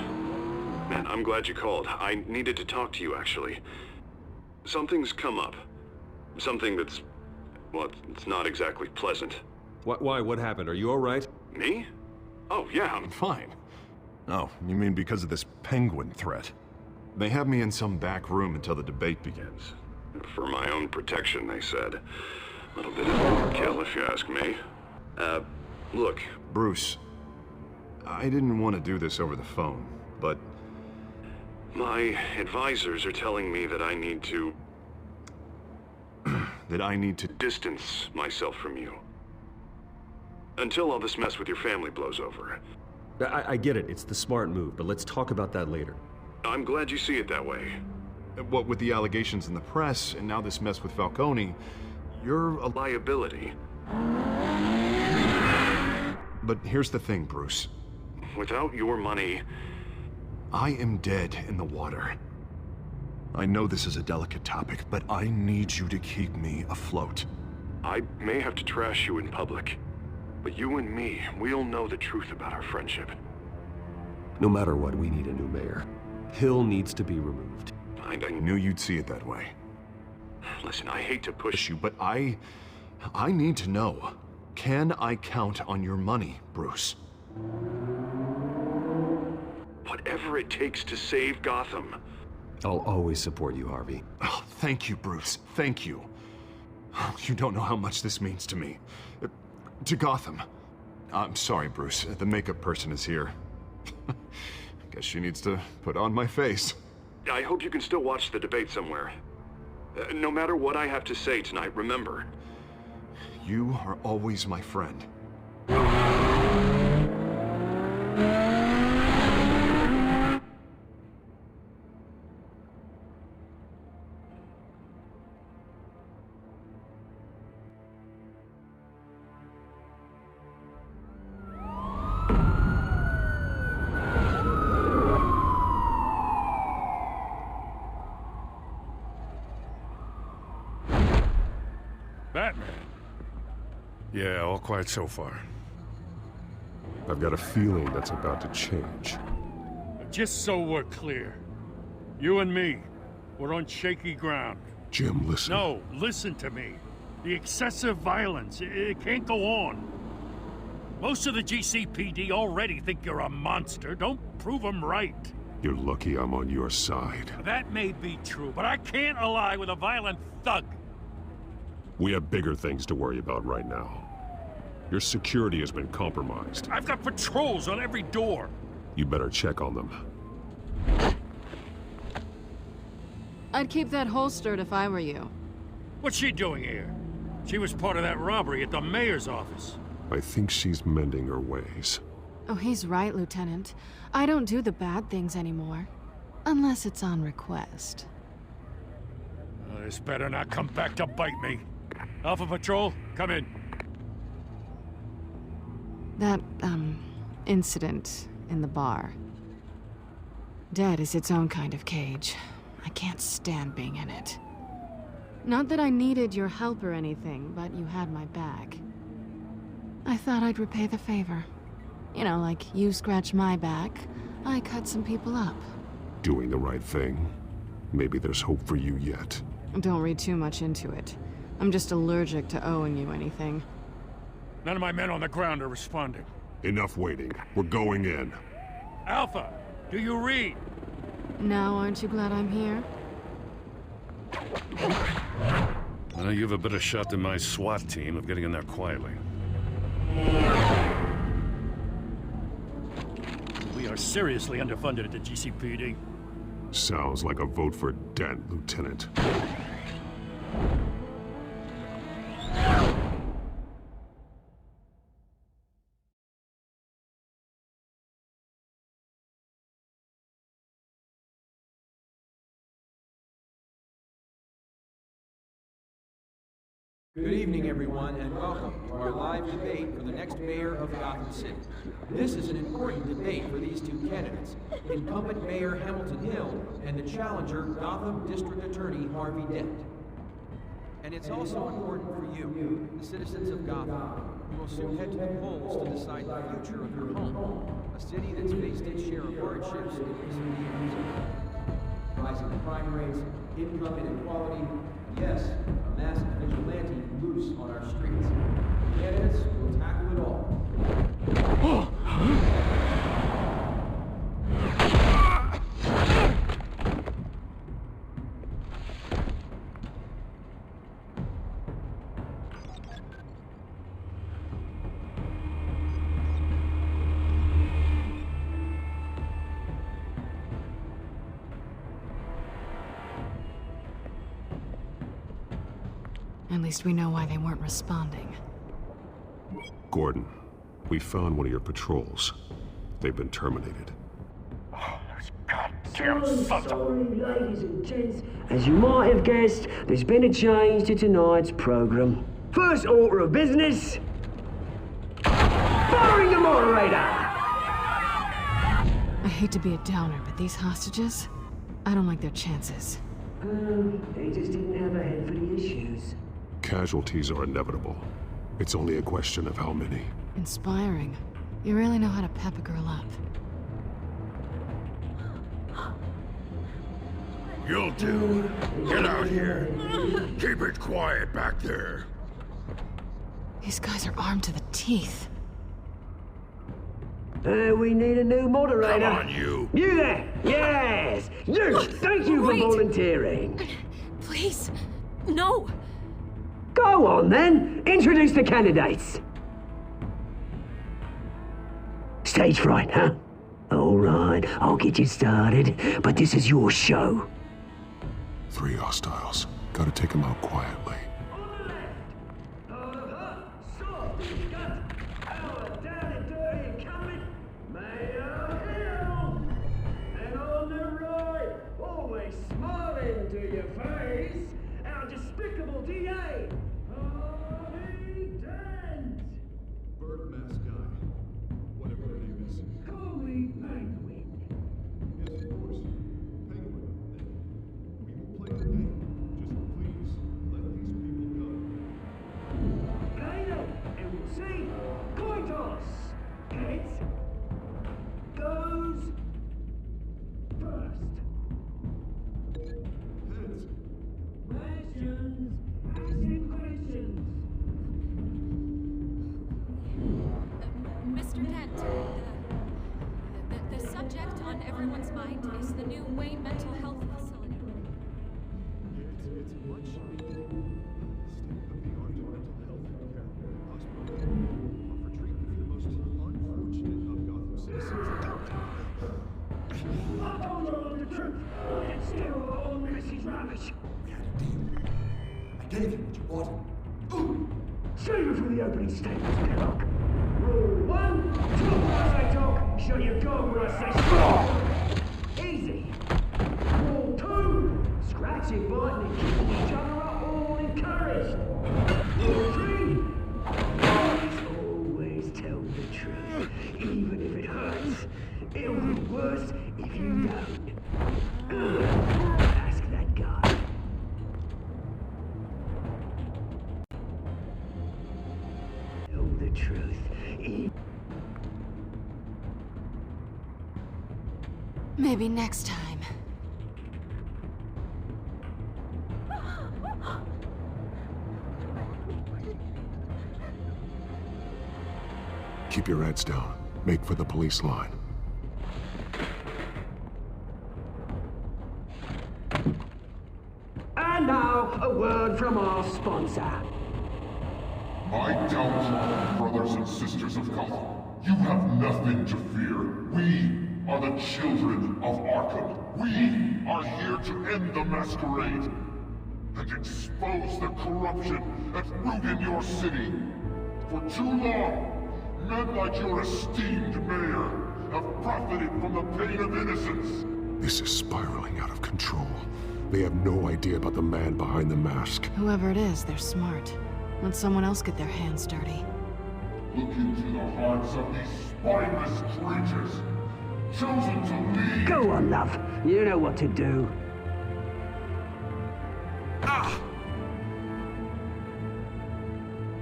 [SPEAKER 2] Man, I'm glad you called. I needed to talk to you, actually. Something's come up. Something that's... well, it's not exactly pleasant.
[SPEAKER 5] Why? What happened? Are you all right?
[SPEAKER 2] Me? Oh, yeah, I'm fine. Oh, you mean because of this penguin threat? They have me in some back room until the debate begins. For my own protection, they said. A little bit of overkill, if you ask me. Look, Bruce, I didn't want to do this over the phone, but my advisors are telling me that I need to... that I need to distance myself from you. Until all this mess with your family blows over.
[SPEAKER 5] I get it. It's the smart move, but let's talk about that later.
[SPEAKER 2] I'm glad you see it that way. What with the allegations in the press, and now this mess with Falcone, you're a liability. But here's the thing, Bruce. Without your money, I am dead in the water. I know this is a delicate topic, but I need you to keep me afloat. I may have to trash you in public, but you and me, we'll know the truth about our friendship.
[SPEAKER 5] No matter what, we need a new mayor. Hill needs to be removed.
[SPEAKER 2] I knew you'd see it that way. Listen, I hate to push you, but I need to know. Can I count on your money, Bruce? Whatever it takes to save Gotham.
[SPEAKER 5] I'll always support you, Harvey.
[SPEAKER 2] Oh, thank you, Bruce. Thank you. You don't know how much this means to me. To Gotham. I'm sorry, Bruce. The makeup person is here. Guess she needs to put on my face. I hope you can still watch the debate somewhere. No matter what I have to say tonight, remember, you are always my friend.
[SPEAKER 9] Batman. Yeah, all quiet so far.
[SPEAKER 19] I've got a feeling that's about to change.
[SPEAKER 9] Just so we're clear, you and me, we're on shaky ground.
[SPEAKER 19] Jim, listen.
[SPEAKER 9] No, listen to me. The excessive violence, it can't go on. Most of the GCPD already think you're a monster. Don't prove them right.
[SPEAKER 19] You're lucky I'm on your side.
[SPEAKER 9] That may be true, but I can't ally with a violent thug.
[SPEAKER 19] We have bigger things to worry about right now. Your security has been compromised.
[SPEAKER 9] I've got patrols on every door.
[SPEAKER 19] You better check on them.
[SPEAKER 16] I'd keep that holstered if I were you.
[SPEAKER 9] What's she doing here? She was part of that robbery at the mayor's office.
[SPEAKER 19] I think she's mending her ways.
[SPEAKER 16] Oh, he's right, Lieutenant. I don't do the bad things anymore. Unless it's on request.
[SPEAKER 9] This better not come back to bite me. Alpha Patrol, come in.
[SPEAKER 16] That, incident in the bar. Dead is its own kind of cage. I can't stand being in it. Not that I needed your help or anything, but you had my back. I thought I'd repay the favor. You know, like you scratch my back, I cut some people up.
[SPEAKER 19] Doing the right thing. Maybe there's hope for you yet.
[SPEAKER 16] Don't read too much into it. I'm just allergic to owing you anything.
[SPEAKER 9] None of my men on the ground are responding.
[SPEAKER 19] Enough waiting. We're going in.
[SPEAKER 9] Alpha, do you read?
[SPEAKER 16] Now, aren't you glad I'm here?
[SPEAKER 9] Well, you have a better shot than my SWAT team of getting in there quietly. We are seriously underfunded at the GCPD.
[SPEAKER 19] Sounds like a vote for Dent, Lieutenant.
[SPEAKER 20] Good evening, everyone, and welcome to our live debate for the next mayor of Gotham City. This is an important debate for these two candidates, incumbent Mayor Hamilton Hill and the challenger, Gotham District Attorney Harvey Dent. And it's also important for you, the citizens of Gotham, who will soon head to the polls to decide the future of your home, a city that's faced its share of hardships in recent years. Rising crime rates, income inequality, yes, a massive vigilante loose on our streets. The candidates will tackle it all.
[SPEAKER 16] At least we know why they weren't responding.
[SPEAKER 19] Gordon, we found one of your patrols. They've been terminated.
[SPEAKER 21] Sorry, ladies and gents. As you might have guessed, there's been a change to tonight's program. First order of business... firing the moderator!
[SPEAKER 16] I hate to be a downer, but these hostages... I don't like their chances.
[SPEAKER 21] They just didn't have a head for the issues.
[SPEAKER 19] Casualties are inevitable. It's only a question of how many.
[SPEAKER 16] Inspiring. You really know how to pep a girl up.
[SPEAKER 4] You'll do. Get out here. Keep it quiet back there.
[SPEAKER 16] These guys are armed to the teeth.
[SPEAKER 21] We need a new moderator.
[SPEAKER 4] Come on, you.
[SPEAKER 21] You there! Yes! You! Thank you for volunteering.
[SPEAKER 8] Please, no!
[SPEAKER 21] Go on, then. Introduce the candidates. Stage fright, huh? All right, I'll get you started, but this is your show.
[SPEAKER 19] 3 hostiles. Gotta take them out quietly.
[SPEAKER 8] Mr. Dent, the subject on everyone's mind is the new Wayne Mental Health Facility.
[SPEAKER 2] It's a much state-of-the-art mental health care hospital. Offer treatment for the most unfortunate of Gotham citizens.
[SPEAKER 21] I told you all the truth. And still all this is rubbish.
[SPEAKER 18] We had a deal. I gave you what you wanted.
[SPEAKER 21] Save it for the opening statements, Penlock. Rule 1, talk when I say talk, show your gold when I say stop. Easy. Rule 2, scratching, biting, and kicking each other are all encouraged. Rule 3, always tell the truth, even Even if it hurts, it'll be worse if you don't. Ask that guy. Tell the truth.
[SPEAKER 16] Maybe next time.
[SPEAKER 2] Keep your heads down. Make for the police line.
[SPEAKER 21] And now, a word from our sponsor.
[SPEAKER 14] My Telltale brothers and sisters of Gotham, you have nothing to fear. We are the children of Arkham. We are here to end the masquerade and expose the corruption that ruined your city. For too long, men like your esteemed mayor have profited from the pain of innocence.
[SPEAKER 2] This is spiraling out of control. They have no idea about the man behind the mask.
[SPEAKER 16] Whoever it is, they're smart. Let someone else get their hands dirty.
[SPEAKER 14] Look into the hearts of these spineless creatures, chosen to lead.
[SPEAKER 21] Go on, love. You know what to do.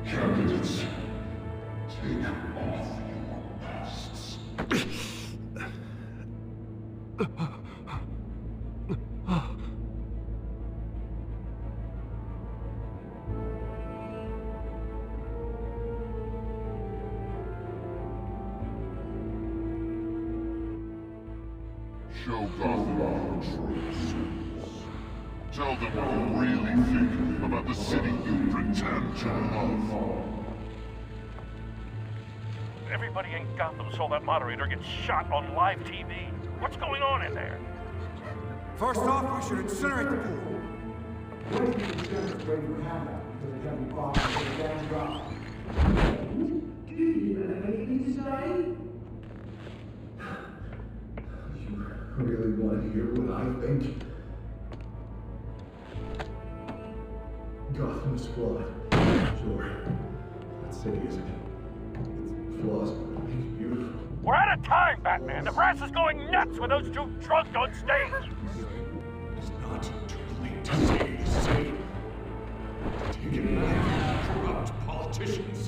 [SPEAKER 14] Candidates, take off your masks. Show Gotham your truths. Tell them what you really think about the city you pretend to love.
[SPEAKER 12] Everybody in Gotham saw that moderator get shot on live TV. What's going on in there?
[SPEAKER 18] First off, we should incinerate the pool.
[SPEAKER 21] Do you have anything to say?
[SPEAKER 2] You really want to hear what I think? Gotham is flawed. Sure. That city isn't. It's flaws, but it's beautiful.
[SPEAKER 12] We're out of time, Batman. The press is going nuts with those two drunk on stage.
[SPEAKER 2] It's not too late to say. Take it back from corrupt politicians.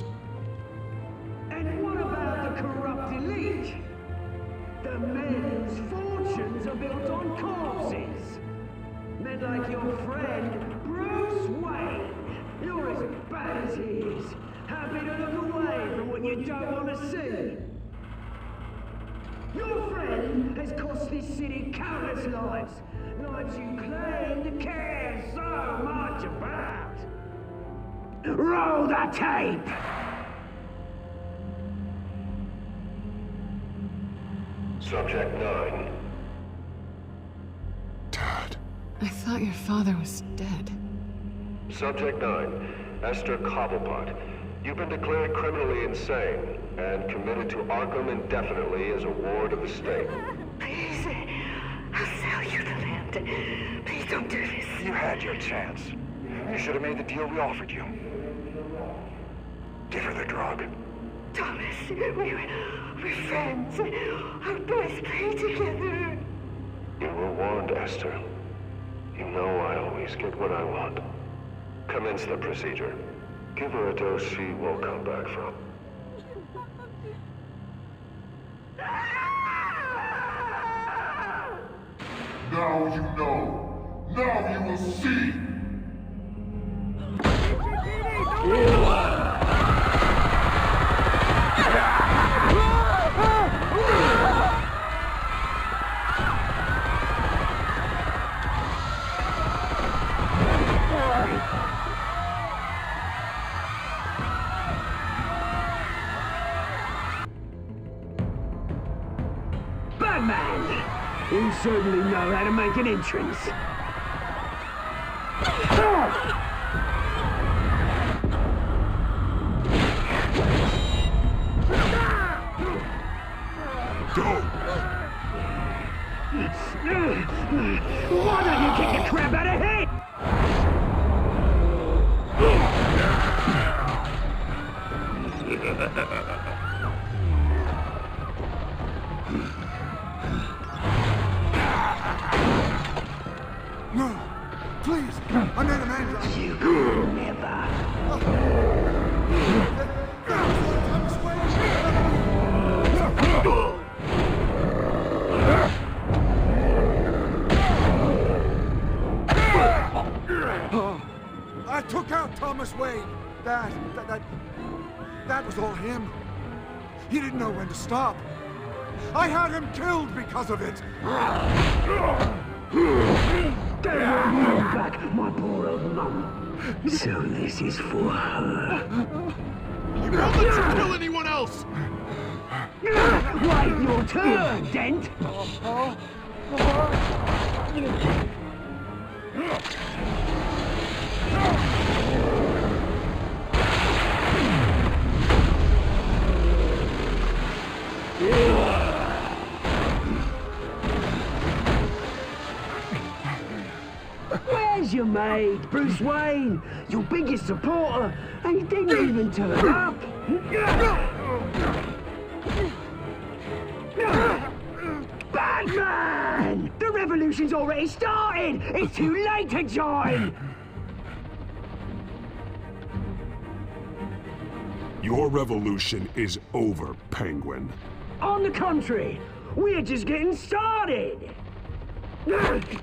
[SPEAKER 21] And what about the corrupt elite? The men whose fortunes are built on corpses. Men like your friend, Bruce Wayne. You're as bad as he is. Happy to look away from what you don't want to see. Your friend has cost this city countless lives. Lives you claim to care so much about. Roll the tape!
[SPEAKER 3] Subject 9.
[SPEAKER 2] Dad.
[SPEAKER 16] I thought your father was dead.
[SPEAKER 3] Subject 9. Esther Cobblepot. You've been declared criminally insane and committed to Arkham indefinitely as a ward of the state.
[SPEAKER 22] Please, I'll sell you the land. Please don't do this.
[SPEAKER 23] You had your chance. You should have made the deal we offered you. Give her the drug.
[SPEAKER 22] Thomas, we're friends. Our boys play together.
[SPEAKER 3] You were warned, Esther. You know I always get what I want. Commence the procedure. Give her a dose she won't come back from.
[SPEAKER 14] Now you know. Now you will see.
[SPEAKER 21] Batman! You certainly know how to make an entrance. Why don't you kick the crap out of him?
[SPEAKER 18] Thomas Wayne. That was all him. He didn't know when to stop. I had him killed because of it.
[SPEAKER 21] Get me back, my poor old mum. So this is for her.
[SPEAKER 2] You won't let you kill anyone else!
[SPEAKER 21] Wait your turn, Dent! Where's your mate, Bruce Wayne? Your biggest supporter, and he didn't even turn up. Batman! The revolution's already started! It's too late to join!
[SPEAKER 19] Your revolution is over, Penguin.
[SPEAKER 21] On the contrary, we're just getting started!
[SPEAKER 8] Damn it!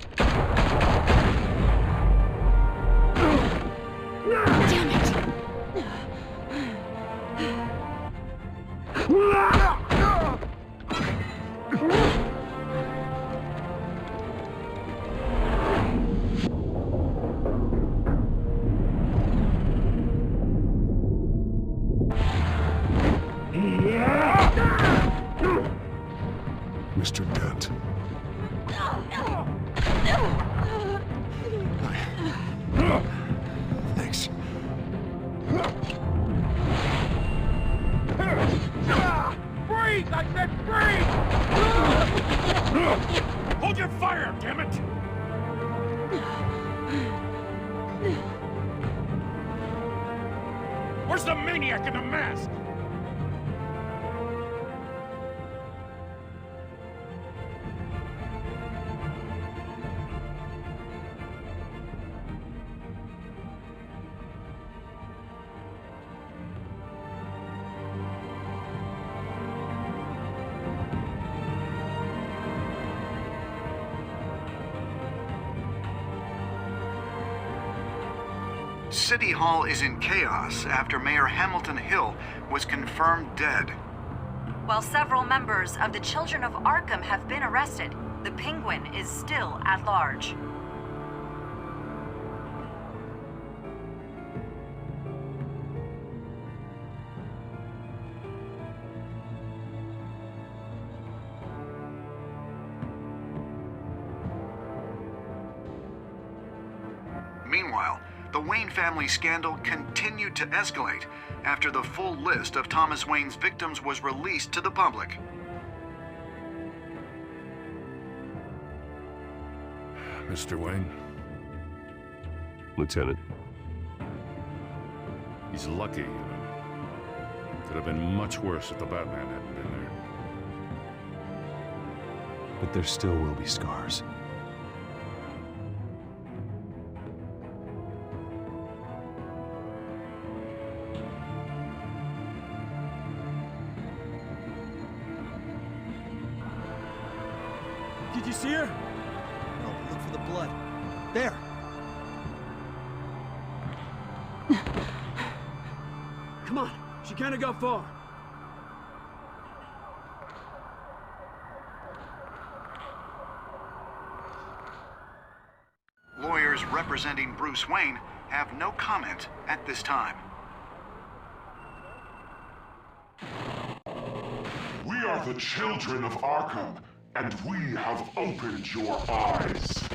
[SPEAKER 19] Mr. Dent.
[SPEAKER 2] Thanks.
[SPEAKER 12] Breathe! I said breathe! Hold your fire, damn it! Where's the maniac in the mask?
[SPEAKER 6] City Hall is in chaos after Mayor Hamilton Hill was confirmed dead.
[SPEAKER 7] While several members of the Children of Arkham have been arrested, the Penguin is still at large.
[SPEAKER 6] Meanwhile, the Wayne family scandal continued to escalate after the full list of Thomas Wayne's victims was released to the public.
[SPEAKER 9] Mr. Wayne?
[SPEAKER 5] Lieutenant.
[SPEAKER 9] He's lucky, you know. Could have been much worse if the Batman hadn't been there.
[SPEAKER 5] But there still will be scars.
[SPEAKER 13] Did you see her? No, but look for the blood. There. Come on, she can't have got far.
[SPEAKER 6] Lawyers representing Bruce Wayne have no comment at this time.
[SPEAKER 14] We are the children of Arkham, and we have opened your eyes.